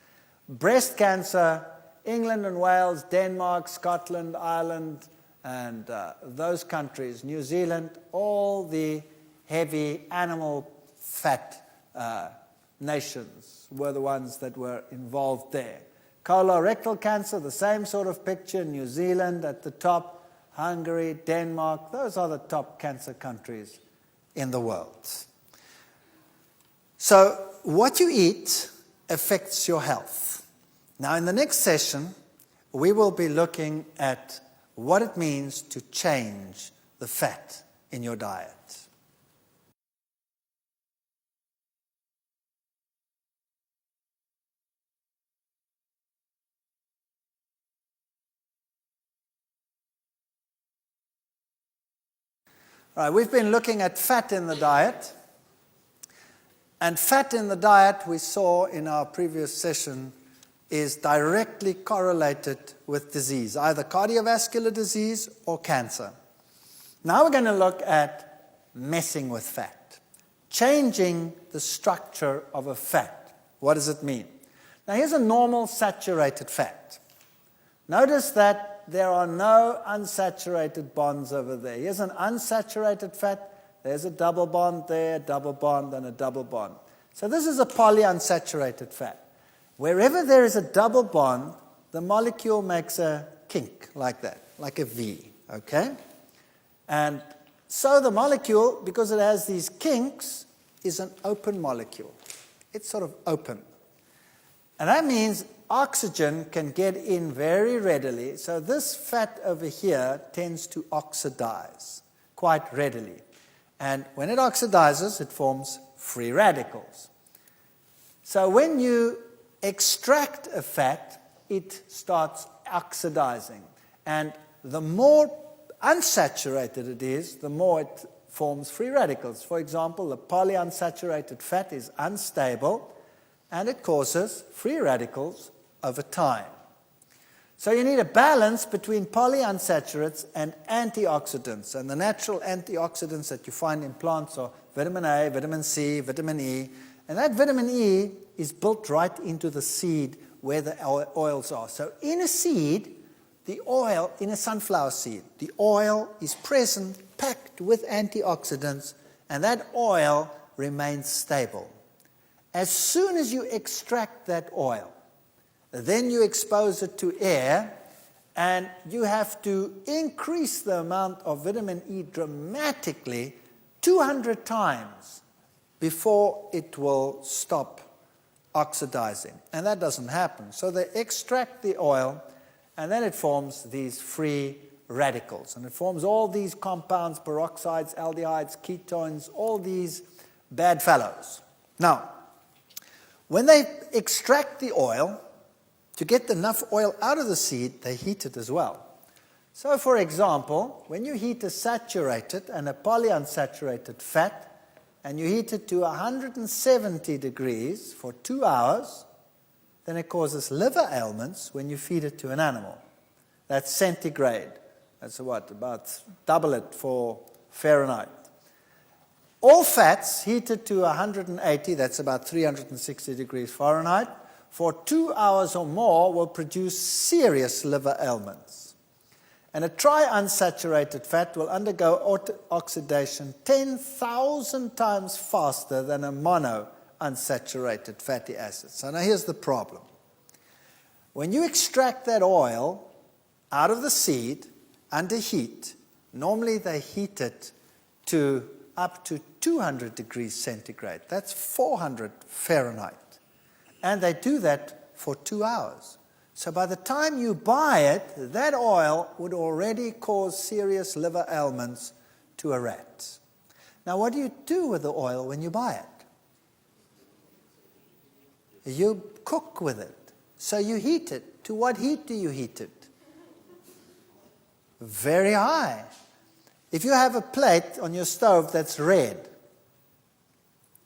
Speaker 1: Breast cancer, England and Wales, Denmark, Scotland, Ireland, and those countries, New Zealand, all the heavy animal fat nations were the ones that were involved there. Colorectal cancer, the same sort of picture, New Zealand at the top, Hungary, Denmark, those are the top cancer countries in the world. So what you eat affects your health. Now in the next session, we will be looking at what it means to change the fat in your diet. All right, we've been looking at fat in the diet. And fat in the diet, we saw in our previous session, is directly correlated with disease, either cardiovascular disease or cancer. Now we're going to look at messing with fat, changing the structure of a fat. What does it mean? Now here's a normal saturated fat. Notice that there are no unsaturated bonds over there. Here's an unsaturated fat. There's a double bond there, a double bond, and a double bond. So this is a polyunsaturated fat. Wherever there is a double bond, the molecule makes a kink like that, like a V, okay? And so the molecule, because it has these kinks, is an open molecule. It's sort of open. And that means oxygen can get in very readily. So this fat over here tends to oxidize quite readily. And when it oxidizes, it forms free radicals. So when you extract a fat, it starts oxidizing. And the more unsaturated it is, the more it forms free radicals. For example, the polyunsaturated fat is unstable, and it causes free radicals over time. So you need a balance between polyunsaturates and antioxidants. And the natural antioxidants that you find in plants are vitamin A, vitamin C, vitamin E. And that vitamin E is built right into the seed where the oils are. So in a seed, the oil, in a sunflower seed, the oil is present, packed with antioxidants, and that oil remains stable. As soon as you extract that oil, then you expose it to air, and you have to increase the amount of vitamin E dramatically 200 times before it will stop oxidizing. And that doesn't happen. So they extract the oil, and then it forms these free radicals. And it forms all these compounds, peroxides, aldehydes, ketones, all these bad fellows. Now, when they extract the oil, to get enough oil out of the seed, they heat it as well. So, for example, when you heat a saturated and a polyunsaturated fat, and you heat it to 170 degrees for 2 hours, then it causes liver ailments when you feed it to an animal. That's centigrade. That's what, about double it for Fahrenheit. All fats heated to 180, that's about 360 degrees Fahrenheit, for 2 hours or more will produce serious liver ailments. And a triunsaturated fat will undergo oxidation 10,000 times faster than a monounsaturated fatty acid. So now here's the problem. When you extract that oil out of the seed under heat, normally they heat it to up to 200 degrees centigrade. That's 400 Fahrenheit. And they do that for 2 hours. So by the time you buy it, that oil would already cause serious liver ailments to a rat. Now, what do you do with the oil when you buy it? you cook with it. So you heat it. To what heat do you heat it? Very high. If you have a plate on your stove that's red,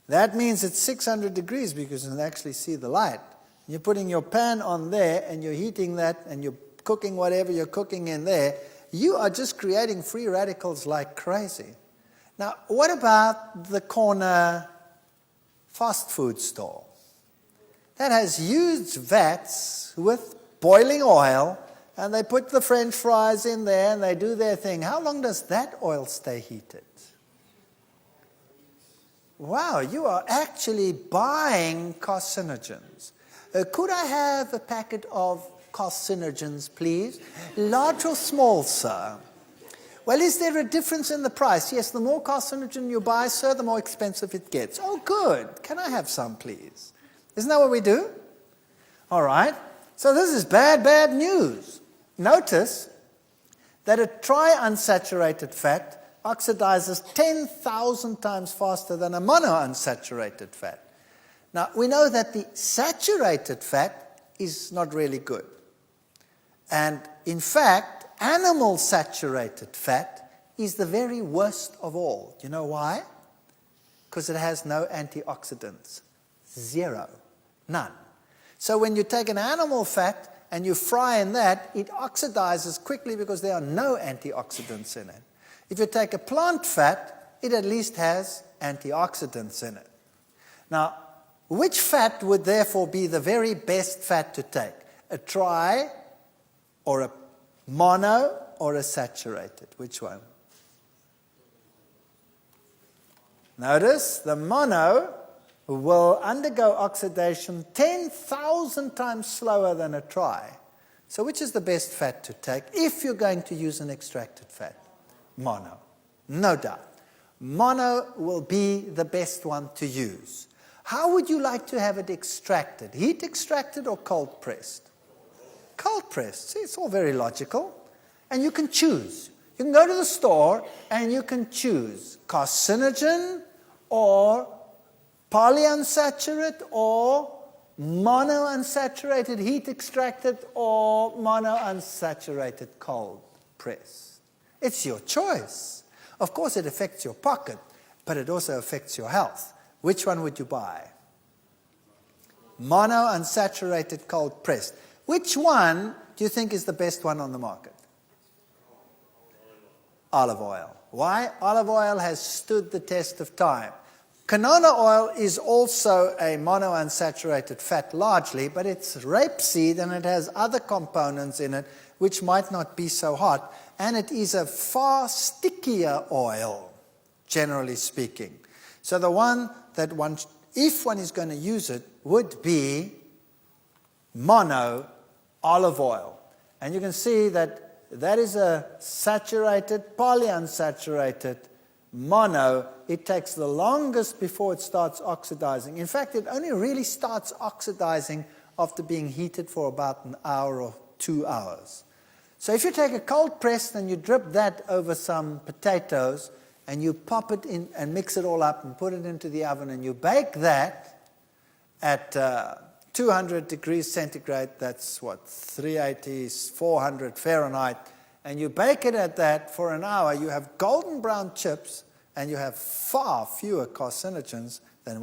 Speaker 1: that means it's 600 degrees because you can actually see the light. You're putting your pan on there and you're heating that and you're cooking whatever you're cooking in there. You are just creating free radicals like crazy. Now, what about the corner fast food store? That has huge vats with boiling oil, and they put the French fries in there and they do their thing. How long does that oil stay heated? Wow, you are actually buying carcinogens. Could I have a packet of carcinogens, please? Large or small, sir? Well, is there a difference in the price? Yes, the more carcinogen you buy, sir, the more expensive it gets. Oh, good. Can I have some, please? Isn't that what we do? All right. So this is bad, bad news. Notice that a triunsaturated fat oxidizes 10,000 times faster than a monounsaturated fat. Now, we know that the saturated fat is not really good. And in fact, animal saturated fat is the very worst of all. You know why? Because it has no antioxidants. Zero. None. So when you take an animal fat and you fry in that, it oxidizes quickly because there are no antioxidants in it. If you take a plant fat, it at least has antioxidants in it. Now, which fat would therefore be the very best fat to take? A tri, or a mono, or a saturated? Which one? Notice the mono will undergo oxidation 10,000 times slower than a tri. So which is the best fat to take if you're going to use an extracted fat? Mono. No doubt. Mono will be the best one to use. How would you like to have it extracted? Heat extracted or cold pressed? Cold pressed. See, it's all very logical. And you can choose. You can go to the store and you can choose carcinogen or polyunsaturated or monounsaturated heat extracted or monounsaturated cold pressed. It's your choice. Of course, it affects your pocket, but it also affects your health. Which one would you buy? Monounsaturated cold pressed. Which one do you think is the best one on the market? Olive oil. Why? Olive oil has stood the test of time. Canola oil is also a monounsaturated fat largely, but it's rapeseed and it has other components in it which might not be so hot, and it is a far stickier oil, generally speaking. So the one that one, if one is going to use it, would be mono olive oil. And you can see that that is a saturated, polyunsaturated mono. It takes the longest before it starts oxidizing. In fact, it only really starts oxidizing after being heated for about an hour or 2 hours. So if you take a cold press and you drip that over some potatoes and you pop it in and mix it all up and put it into the oven and you bake that at 200 degrees centigrade, that's what, 380, 400 Fahrenheit, and you bake it at that for an hour, you have golden brown chips and you have far fewer carcinogens than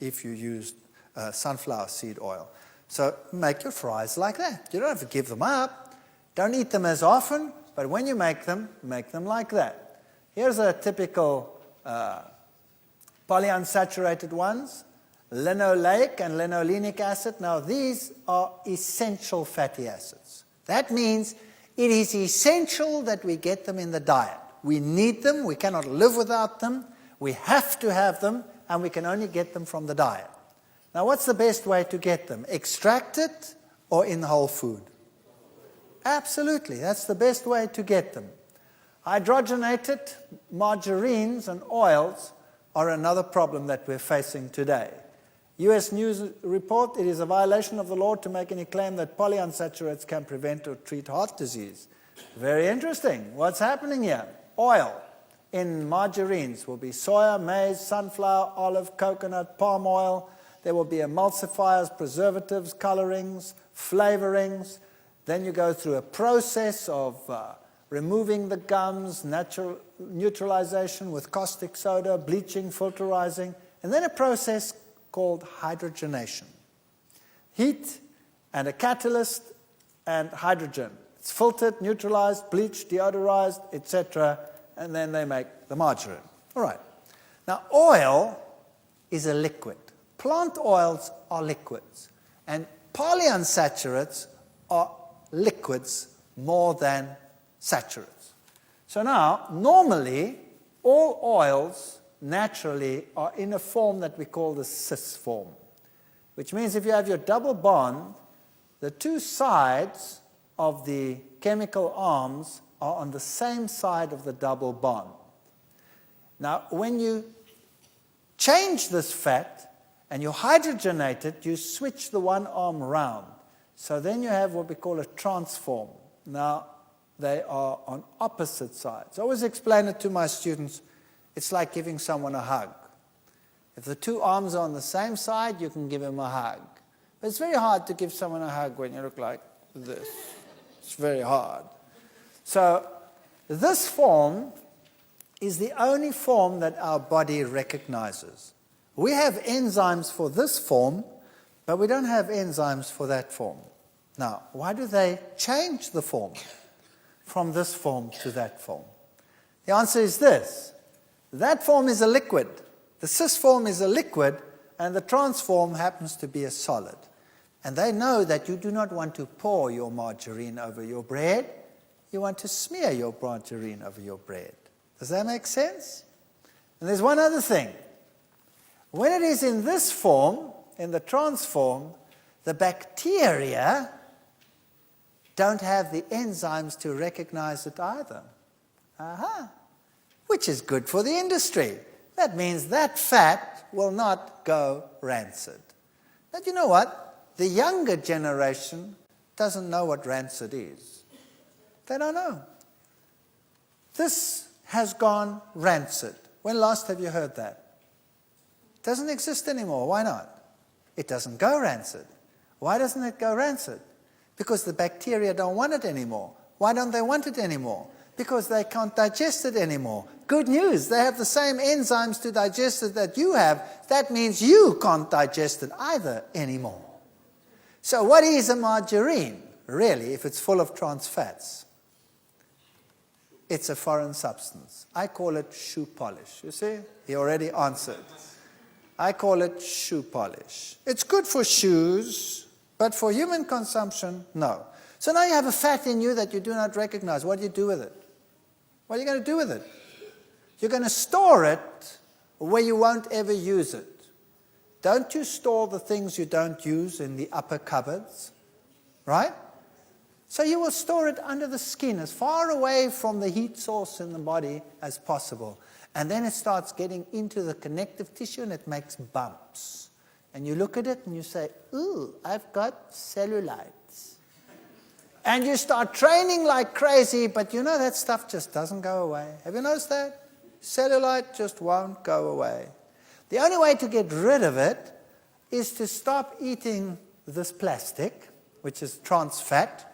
Speaker 1: if you used sunflower seed oil. So make your fries like that. You don't have to give them up. Don't eat them as often, but when you make them like that. Here's a typical polyunsaturated ones, linoleic and linolenic acid. Now, these are essential fatty acids. That means it is essential that we get them in the diet. We need them. We cannot live without them. We have to have them, and we can only get them from the diet. Now, what's the best way to get them? Extracted or in whole food? Absolutely. That's the best way to get them. Hydrogenated margarines and oils are another problem that we're facing today. U.S. News report, it is a violation of the law to make any claim that polyunsaturates can prevent or treat heart disease. Very interesting. What's happening here? Oil in margarines will be soya, maize, sunflower, olive, coconut, palm oil. there will be emulsifiers, preservatives, colorings, flavorings. Then you go through a process of removing the gums, neutralization with caustic soda, bleaching, filterizing, and then a process called hydrogenation. Heat and a catalyst and hydrogen. It's filtered, neutralized, bleached, deodorized, etc., and then they make the margarine. All right. Now, oil is a liquid. Plant oils are liquids. And polyunsaturates are liquids more than saturates. So now, normally, all oils naturally are in a form that we call the cis form, which means if you have your double bond, the two sides of the chemical arms are on the same side of the double bond. Now, when you change this fat and you hydrogenate it, you switch the one arm round. So then you have what we call a transform. Now, they are on opposite sides. I always explain it to my students. It's like giving someone a hug. If the two arms are on the same side, you can give him a hug. But it's very hard to give someone a hug when you look like this. It's very hard. So this form is the only form that our body recognizes. We have enzymes for this form, but we don't have enzymes for that form. Now, why do they change the form from this form to that form? The answer is this. That form is a liquid. The cis form is a liquid, and the transform happens to be a solid. And they know that you do not want to pour your margarine over your bread. You want to smear your margarine over your bread. Does that make sense? And there's one other thing. When it is in this form, in the transform, the bacteria don't have the enzymes to recognize it either. Which is good for the industry. That means that fat will not go rancid. But you know what? The younger generation doesn't know what rancid is. They don't know. This has gone rancid. When last have you heard that? It doesn't exist anymore. Why not? It doesn't go rancid. Why doesn't it go rancid? Because the bacteria don't want it anymore. Why don't they want it anymore? Because they can't digest it anymore. Good news, they have the same enzymes to digest it that you have. That means you can't digest it either anymore. So what is a margarine, really, if it's full of trans fats? It's a foreign substance. I call it shoe polish. You see? He already answered. I call it shoe polish. It's good for shoes, but for human consumption, no. So now you have a fat in you that you do not recognize. What do you do with it? What are you going to do with it? You're going to store it where you won't ever use it. Don't you store the things you don't use in the upper cupboards? Right? So you will store it under the skin, as far away from the heat source in the body as possible. And then it starts getting into the connective tissue and it makes bumps. And you look at it and you say, ooh, I've got cellulites. And you start training like crazy, but you know that stuff just doesn't go away. Have you noticed that? Cellulite just won't go away. The only way to get rid of it is to stop eating this plastic, which is trans fat,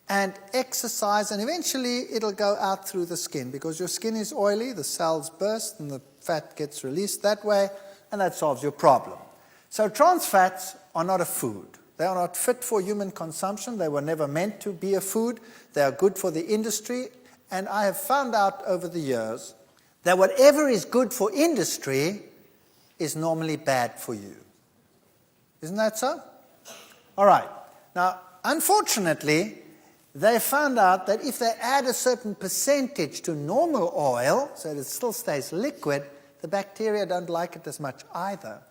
Speaker 1: and exercise, and eventually it'll go out through the skin because your skin is oily, the cells burst, and the fat gets released that way, and that solves your problem. So trans fats are not a food. They are not fit for human consumption. They were never meant to be a food. They are good for the industry, and I have found out over the years that whatever is good for industry is normally bad for you. Isn't that so? All right. Now, unfortunately, they found out that if they add a certain percentage to normal oil, so that it still stays liquid, the bacteria don't like it as much either.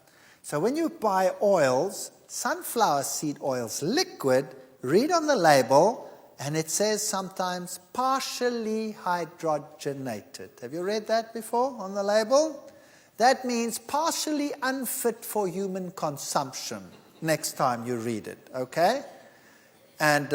Speaker 1: So when you buy oils, sunflower seed oils, liquid, read on the label, and it says sometimes partially hydrogenated. Have you read that before on the label? That means partially unfit for human consumption next time you read it, okay? And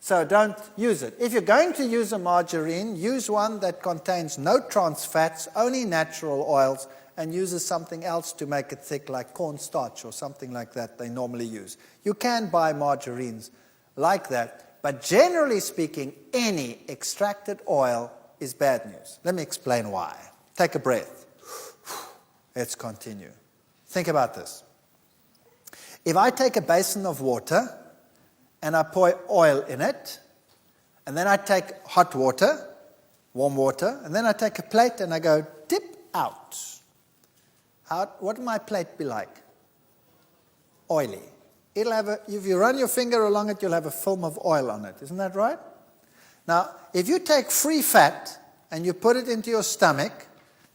Speaker 1: so don't use it. If you're going to use a margarine, use one that contains no trans fats, only natural oils, and uses something else to make it thick, like cornstarch or something like that they normally use. You can buy margarines like that, but generally speaking, any extracted oil is bad news. Let me explain why. Take a breath. Let's continue. Think about this. If I take a basin of water and I pour oil in it, and then I take hot water, warm water, and then I take a plate and I go dip out. What will my plate be like? Oily. It'll have if you run your finger along it, you'll have a film of oil on it. Isn't that right? Now, if you take free fat and you put it into your stomach,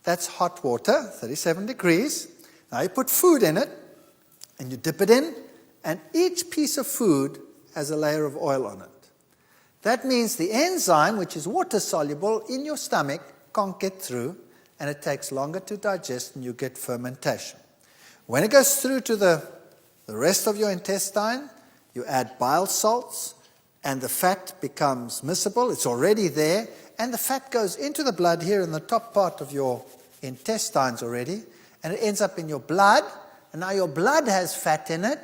Speaker 1: that's hot water, 37 degrees. Now you put food in it, and you dip it in, and each piece of food has a layer of oil on it. That means the enzyme, which is water-soluble in your stomach, can't get through, and it takes longer to digest, and you get fermentation. When it goes through to the rest of your intestine, you add bile salts, and the fat becomes miscible. It's already there, and the fat goes into the blood here in the top part of your intestines already, and it ends up in your blood, and now your blood has fat in it,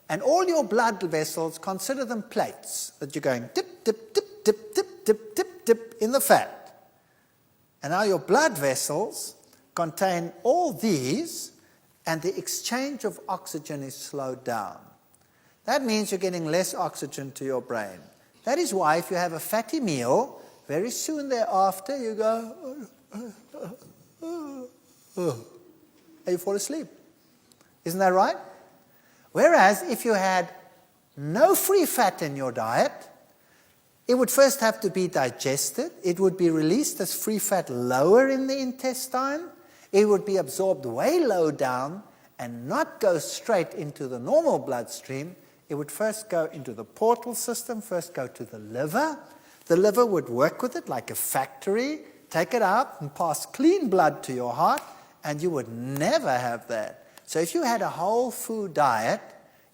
Speaker 1: and all your blood vessels, consider them plates that you're going dip, dip, dip, dip, dip, dip, dip, dip in the fat. And now your blood vessels contain all these, and the exchange of oxygen is slowed down. That means you're getting less oxygen to your brain. That is why if you have a fatty meal, very soon thereafter you go, and you fall asleep. Isn't that right? Whereas if you had no free fat in your diet, it would first have to be digested. It would be released as free fat lower in the intestine. It would be absorbed way low down and not go straight into the normal bloodstream. It would first go into the portal system, first go to the liver. The liver would work with it like a factory, take it out and pass clean blood to your heart, and you would never have that. So if you had a whole food diet,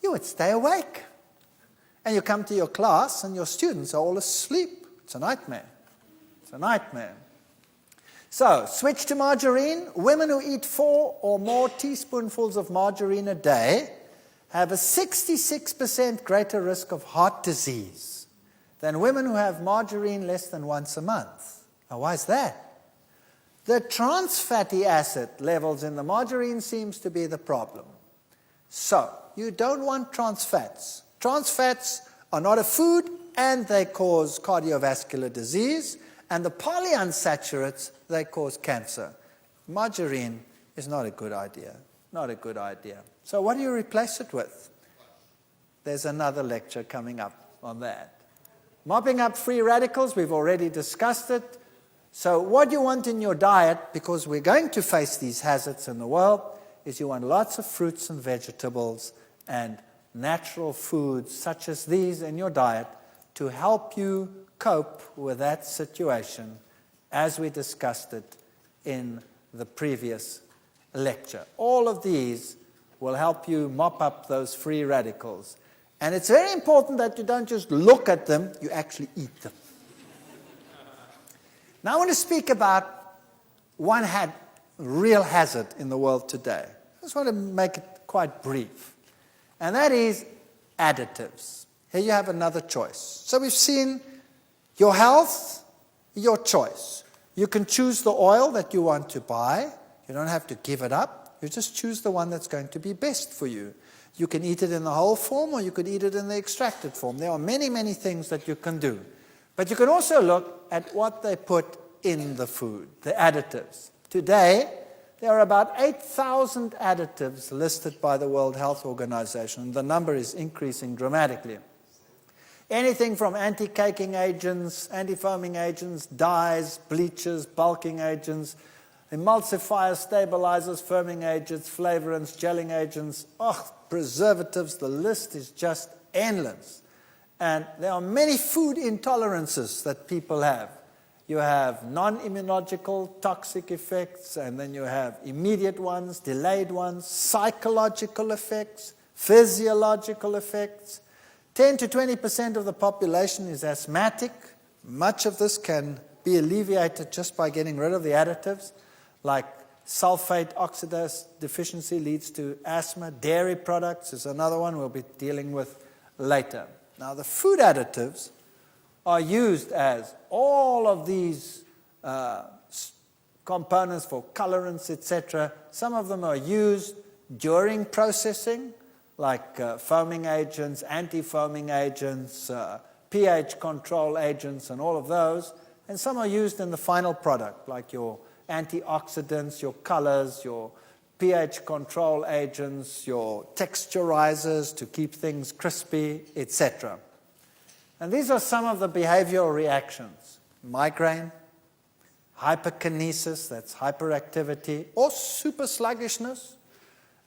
Speaker 1: you would stay awake. And you come to your class and your students are all asleep. It's a nightmare. It's a nightmare. So, switch to margarine. Women who eat 4 or more teaspoonfuls of margarine a day have a 66% greater risk of heart disease than women who have margarine less than once a month. Now, why is that? The trans fatty acid levels in the margarine seems to be the problem. So, you don't want trans fats. Trans fats are not a food, and they cause cardiovascular disease, and the polyunsaturates, they cause cancer. Margarine is not a good idea. Not a good idea. So what do you replace it with? There's another lecture coming up on that. Mopping up free radicals, we've already discussed it. So what you want in your diet, because we're going to face these hazards in the world, is you want lots of fruits and vegetables and natural foods such as these in your diet to help you cope with that situation as we discussed it in the previous lecture. All of these will help you mop up those free radicals. And it's very important that you don't just look at them, you actually eat them. Now I want to speak about one real hazard in the world today. I just want to make it quite brief. And that is additives. Here you have another choice. So we've seen your health, your choice. You can choose the oil that you want to buy. You don't have to give it up. You just choose the one that's going to be best for you. You can eat it in the whole form, or you could eat it in the extracted form. There are many, many things that you can do. But you can also look at what they put in the food, the additives. Today, there are about 8,000 additives listed by the World Health Organization. The number is increasing dramatically. Anything from anti-caking agents, anti-foaming agents, dyes, bleachers, bulking agents, emulsifiers, stabilizers, firming agents, flavorants, gelling agents, preservatives. The list is just endless. And there are many food intolerances that people have. You have non-immunological toxic effects, and then you have immediate ones, delayed ones, psychological effects, physiological effects. 10 to 20% of the population is asthmatic. Much of this can be alleviated just by getting rid of the additives, like Sulfate oxidase deficiency leads to asthma. Dairy products is another one we'll be dealing with later. Now, the food additives are used as all of these components for colorants, etc. Some of them are used during processing, like foaming agents, anti-foaming agents, pH control agents, and all of those. And some are used in the final product, like your antioxidants, your colors, your pH control agents, your texturizers to keep things crispy, etc. And these are some of the behavioral reactions. Migraine, hyperkinesis, that's hyperactivity, or super sluggishness,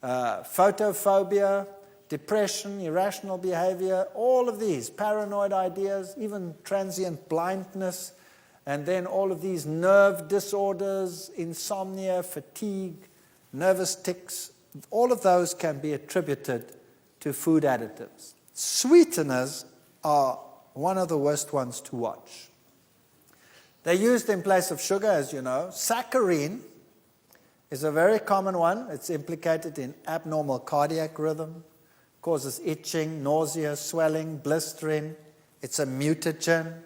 Speaker 1: photophobia, depression, irrational behavior, all of these, paranoid ideas, even transient blindness, and then all of these nerve disorders, insomnia, fatigue, nervous tics, all of those can be attributed to food additives. Sweeteners are one of the worst ones to watch. They're used in place of sugar, as you know. Saccharin is a very common one. It's implicated in abnormal cardiac rhythm, causes itching, nausea, swelling, blistering. It's a mutagen.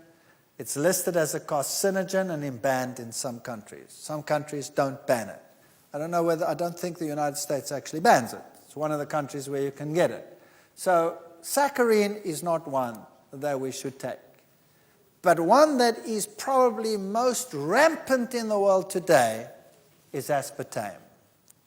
Speaker 1: It's listed as a carcinogen and banned in some countries. Some countries don't ban it. I don't think the United States actually bans it. It's one of the countries where you can get it. So saccharin is not one that we should take. But one that is probably most rampant in the world today is aspartame.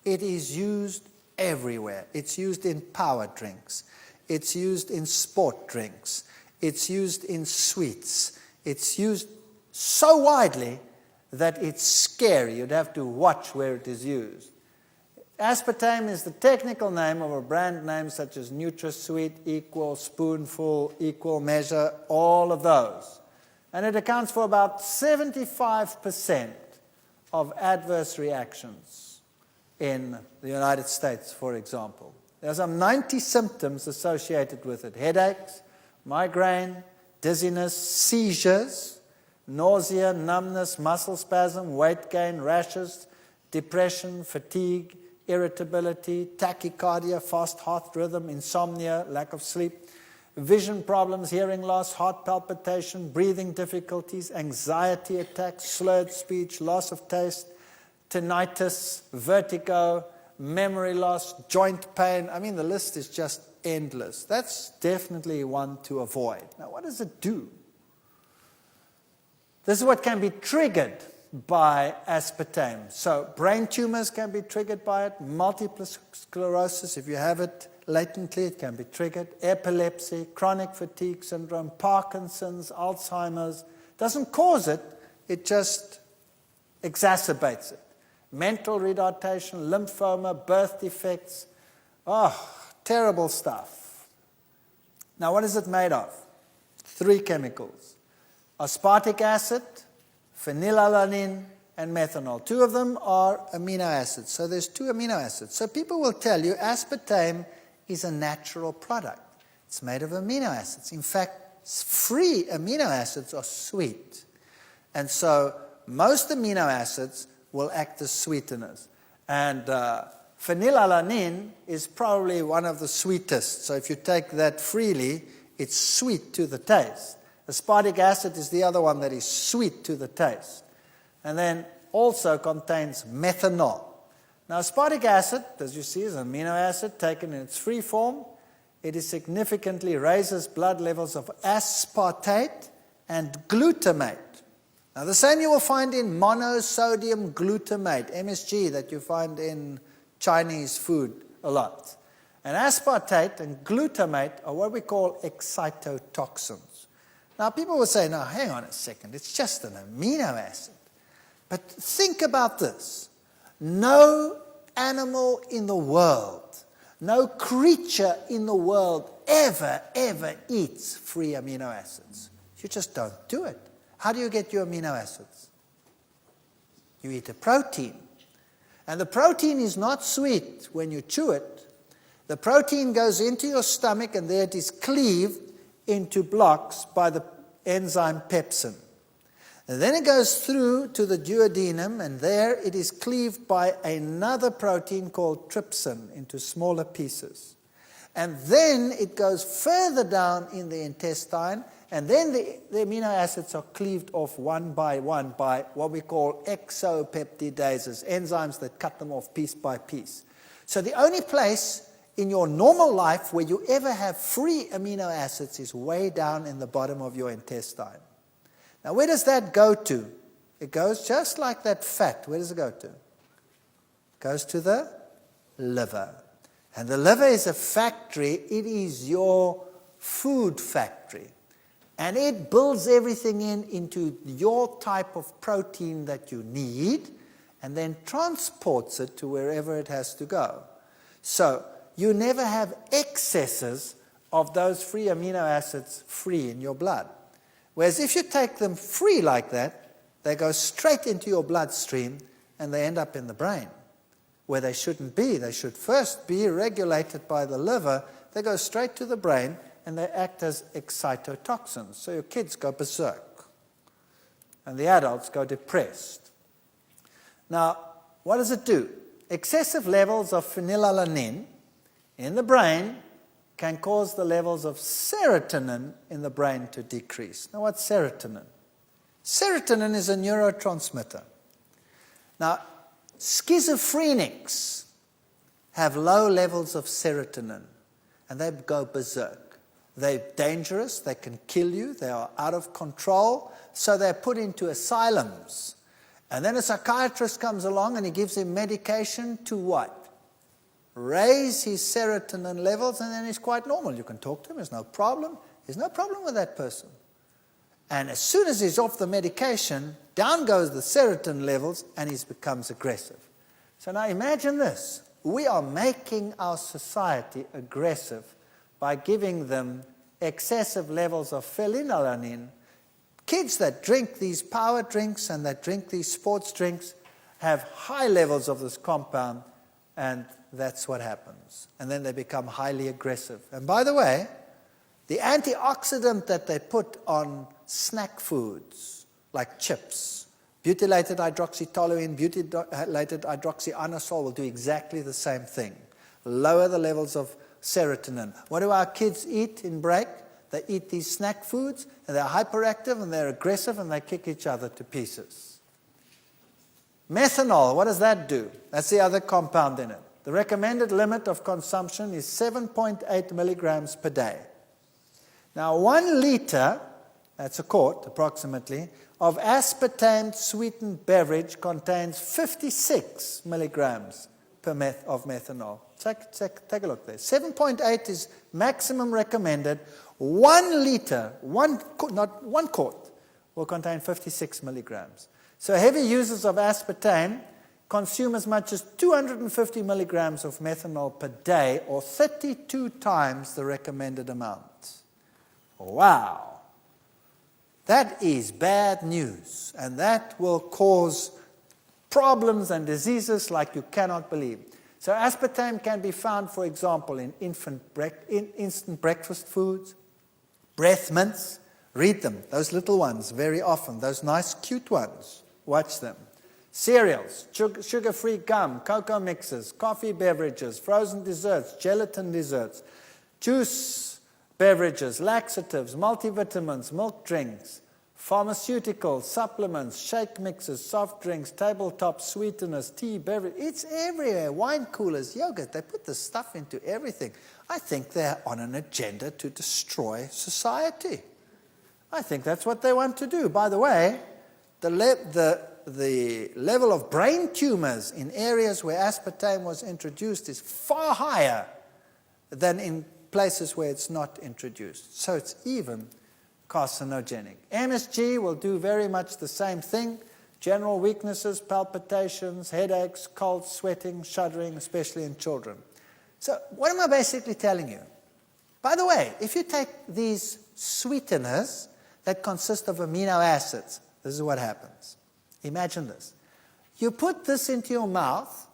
Speaker 1: It is used everywhere. It's used in power drinks. It's used in sport drinks. It's used in sweets. It's used so widely that it's scary. You'd have to watch where it is used. Aspartame is the technical name of a brand name such as NutraSweet, Equal, Spoonful, Equal Measure, all of those. And it accounts for about 75% of adverse reactions in the United States, for example. There are some 90 symptoms associated with it: headaches, migraine, dizziness, seizures, nausea, numbness, muscle spasm, weight gain, rashes, depression, fatigue, irritability, tachycardia, fast heart rhythm, insomnia, lack of sleep, vision problems, hearing loss, heart palpitation, breathing difficulties, anxiety attacks, slurred speech, loss of taste, tinnitus, vertigo, memory loss, joint pain. I mean, the list is just endless. That's definitely one to avoid. Now, what does it do? This is what can be triggered by aspartame. So brain tumors can be triggered by it. Multiple sclerosis, if you have it latently, it can be triggered. Epilepsy, chronic fatigue syndrome, Parkinson's, Alzheimer's. Doesn't cause it, it just exacerbates it. Mental retardation, lymphoma, birth defects. Terrible stuff. Now, what is it made of? 3 chemicals: aspartic acid, phenylalanine, and methanol. 2 of them are amino acids. So there's 2 amino acids. So people will tell you aspartame is a natural product. It's made of amino acids. In fact, free amino acids are sweet. And so most amino acids will act as sweeteners. And phenylalanine is probably one of the sweetest. So if you take that freely, it's sweet to the taste. Aspartic acid is the other one that is sweet to the taste. And then also contains methanol. Now, aspartic acid, as you see, is an amino acid taken in its free form. It significantly raises blood levels of aspartate and glutamate. Now, the same you will find in monosodium glutamate, MSG, that you find in Chinese food a lot. And aspartate and glutamate are what we call excitotoxins. Now, people will say, now, hang on a second, it's just an amino acid. But think about this. No animal in the world, no creature in the world ever eats free amino acids. You just don't do it. How do you get your amino acids? You eat a protein. And the protein is not sweet when you chew it. The protein goes into your stomach and there it is cleaved into blocks by the enzyme pepsin. And then it goes through to the duodenum, and there it is cleaved by another protein called trypsin into smaller pieces. And then it goes further down in the intestine, and then the amino acids are cleaved off one by what we call exopeptidases, enzymes that cut them off piece by piece. So the only place in your normal life where you ever have free amino acids is way down in the bottom of your intestine. Now, where does that go to? It goes just like that fat. Where does it go to? It goes to the liver. And the liver is a factory. It is your food factory. And it builds everything into your type of protein that you need and then transports it to wherever it has to go. So you never have excesses of those free amino acids free in your blood. Whereas if you take them free like that, they go straight into your bloodstream and they end up in the brain, where they shouldn't be. They should first be regulated by the liver. They go straight to the brain and they act as excitotoxins. So your kids go berserk and the adults go depressed. Now, what does it do? Excessive levels of phenylalanine in the brain can cause the levels of serotonin in the brain to decrease. Now, what's serotonin? Serotonin is a neurotransmitter. Now, schizophrenics have low levels of serotonin, and they go berserk. They're dangerous, they can kill you, they are out of control, so they're put into asylums. And then a psychiatrist comes along and he gives him medication to what? Raise his serotonin levels, and then he's quite normal. You can talk to him, there's no problem. There's no problem with that person. And as soon as he's off the medication, down goes the serotonin levels, and he becomes aggressive. So now imagine this. We are making our society aggressive by giving them excessive levels of phenylalanine. Kids that drink these power drinks and that drink these sports drinks have high levels of this compound, and that's what happens. And then they become highly aggressive. And by the way, the antioxidant that they put on snack foods, like chips, butylated hydroxytoluene, butylated hydroxyanisole will do exactly the same thing. Lower the levels of serotonin. What do our kids eat in break? They eat these snack foods, and they're hyperactive, and they're aggressive, and they kick each other to pieces. Methanol, what does that do? That's the other compound in it. The recommended limit of consumption is 7.8 milligrams per day. Now, 1 liter, that's a quart approximately, of aspartame-sweetened beverage contains 56 milligrams of methanol. Take a look there. 7.8 is maximum recommended. 1 liter, not 1 quart, will contain 56 milligrams. So heavy users of aspartame consume as much as 250 milligrams of methanol per day, or 32 times the recommended amount. Wow. That is bad news, and that will cause problems and diseases like you cannot believe. So aspartame can be found, for example, in instant breakfast foods, breath mints. Read them, those little ones, very often, those nice, cute ones. Watch them. Cereals, sugar-free gum, cocoa mixes, coffee beverages, frozen desserts, gelatin desserts, juice beverages, laxatives, multivitamins, milk drinks, pharmaceuticals, supplements, shake mixes, soft drinks, tabletop sweeteners, tea, beverage. It's everywhere. Wine coolers, yogurt. They put this stuff into everything. I think they're on an agenda to destroy society. I think that's what they want to do. By the way, the level of brain tumors in areas where aspartame was introduced is far higher than in places where it's not introduced. So it's even carcinogenic. MSG will do very much the same thing. General weaknesses, palpitations, headaches, cold sweating, shuddering, especially in children. So what am I basically telling you? By the way, if you take these sweeteners that consist of amino acids, this is what happens. Imagine this. You put this into your mouth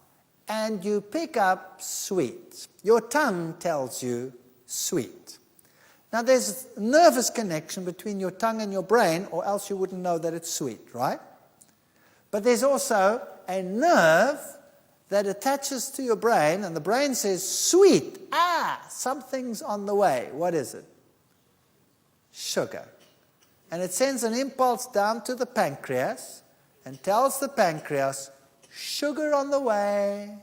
Speaker 1: and you pick up sweet. Your tongue tells you sweet. Now there's a nervous connection between your tongue and your brain, or else you wouldn't know that it's sweet, right? But there's also a nerve that attaches to your brain, and the brain says, sweet, something's on the way. What is it? Sugar. And it sends an impulse down to the pancreas and tells the pancreas, sugar on the way.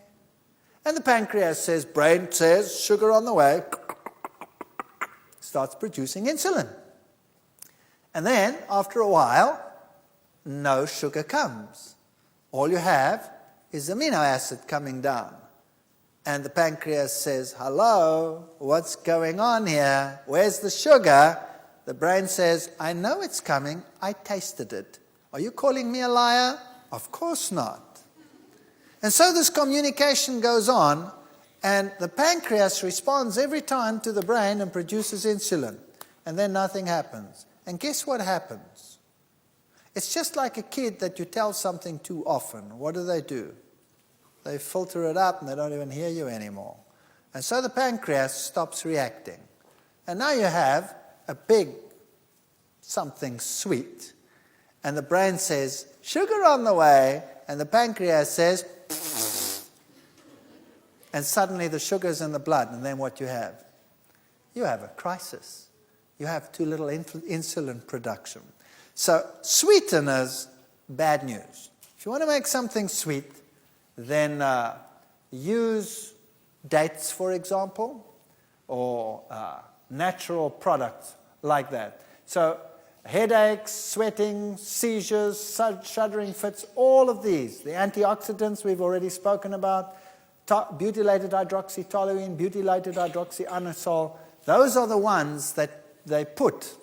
Speaker 1: And the pancreas says, brain says, sugar on the way, starts producing insulin. And then, after a while, no sugar comes. All you have is amino acid coming down. And the pancreas says, hello, what's going on here? Where's the sugar? The brain says, I know it's coming, I tasted it. Are you calling me a liar? Of course not. And so this communication goes on, and the pancreas responds every time to the brain and produces insulin. And then nothing happens. And guess what happens? It's just like a kid that you tell something too often. What do? They filter it up and they don't even hear you anymore. And so the pancreas stops reacting. And now you have a big something sweet. And the brain says, sugar on the way. And the pancreas says, and suddenly the sugar's in the blood. And then what you have? You have a crisis. You have too little insulin production. So sweeteners, bad news. If you want to make something sweet, then use dates, for example, or natural products like that. So headaches, sweating, seizures, shuddering fits, all of these. The antioxidants we've already spoken about, butylated hydroxytoluene, butylated hydroxyanisole, those are the ones that they put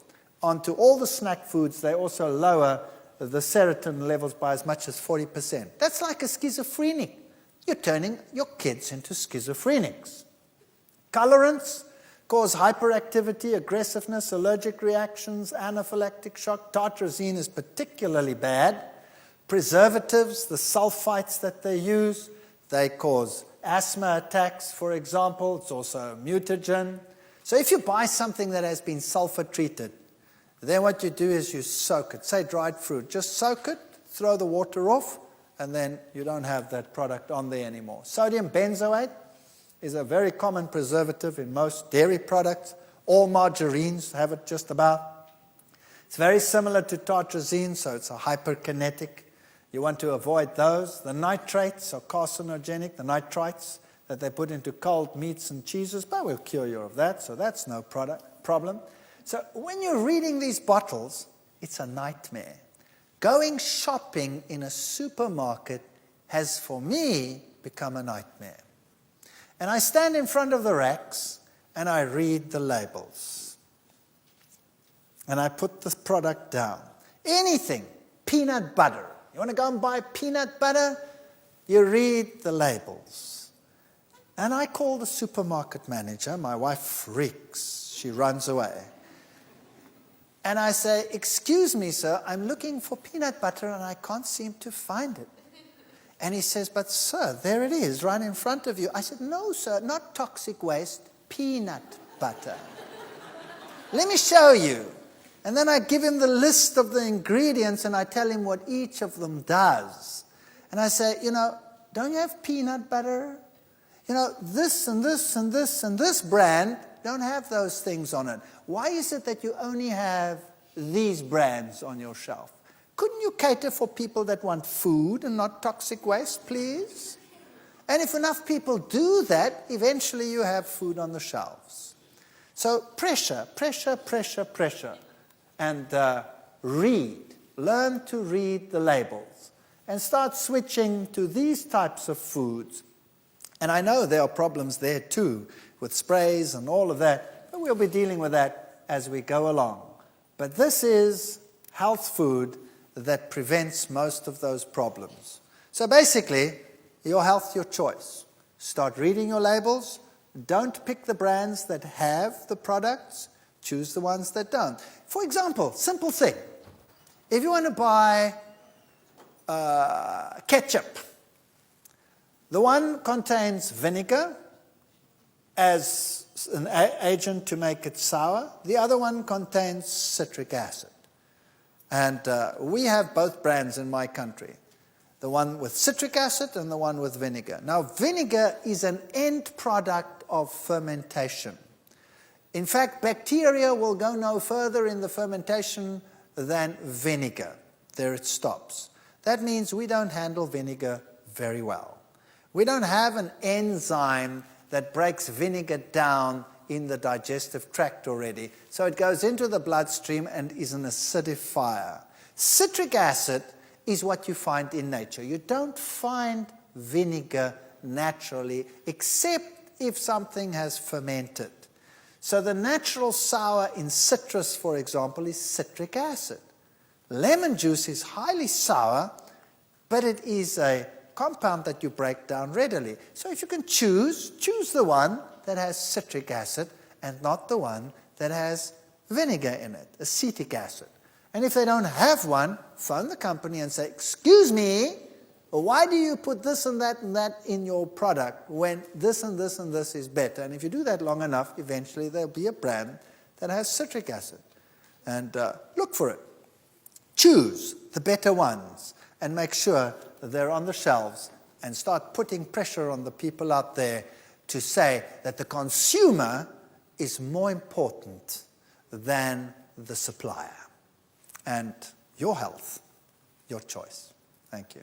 Speaker 1: onto all the snack foods. They also lower the serotonin levels by as much as 40%. That's like a schizophrenic. You're turning your kids into schizophrenics. Colorants cause hyperactivity, aggressiveness, allergic reactions, anaphylactic shock. Tartrazine is particularly bad. Preservatives, the sulfites that they use, they cause asthma attacks, for example. It's also a mutagen. So if you buy something that has been sulfur treated, then what you do is you soak it. Say dried fruit. Just soak it, throw the water off, and then you don't have that product on there anymore. Sodium benzoate is a very common preservative in most dairy products. All margarines have it just about. It's very similar to tartrazine, so it's a hyperkinetic. You want to avoid those. The nitrates are carcinogenic, the nitrites that they put into cold meats and cheeses, but we'll cure you of that, so that's no problem. So when you're reading these bottles, it's a nightmare. Going shopping in a supermarket has, for me, become a nightmare. And I stand in front of the racks and I read the labels. And I put the product down. Anything, peanut butter. You want to go and buy peanut butter? You read the labels. And I call the supermarket manager. My wife freaks. She runs away. And I say, excuse me, sir, I'm looking for peanut butter and I can't seem to find it. And he says, but sir, there it is, right in front of you. I said, no, sir, not toxic waste, peanut butter. Let me show you. And then I give him the list of the ingredients and I tell him what each of them does. And I say, don't you have peanut butter? This and this and this and this brand don't have those things on it. Why is it that you only have these brands on your shelf? Couldn't you cater for people that want food and not toxic waste, please? And if enough people do that, eventually you have food on the shelves. So pressure. And learn to read the labels. And start switching to these types of foods. And I know there are problems there too, with sprays and all of that, but we'll be dealing with that as we go along. But this is health food that prevents most of those problems. So basically, your health, your choice. Start reading your labels. Don't pick the brands that have the products. Choose the ones that don't. For example, simple thing. If you want to buy ketchup, the one contains vinegar, as an agent to make it sour. The other one contains citric acid. And we have both brands in my country, the one with citric acid and the one with vinegar. Now, vinegar is an end product of fermentation. In fact, bacteria will go no further in the fermentation than vinegar. There it stops. That means we don't handle vinegar very well. We don't have an enzyme that breaks vinegar down in the digestive tract already. So it goes into the bloodstream and is an acidifier. Citric acid is what you find in nature. You don't find vinegar naturally, except if something has fermented. So the natural sour in citrus, for example, is citric acid. Lemon juice is highly sour, but it is a compound that you break down readily. So if you can choose the one that has citric acid and not the one that has vinegar in it, acetic acid. And if they don't have one, phone the company and say, excuse me, why do you put this and that in your product when this and this and this is better? And if you do that long enough, eventually there'll be a brand that has citric acid. And look for it. Choose the better ones and make sure that they're on the shelves, and start putting pressure on the people out there to say that the consumer is more important than the supplier. And your health, your choice. Thank you.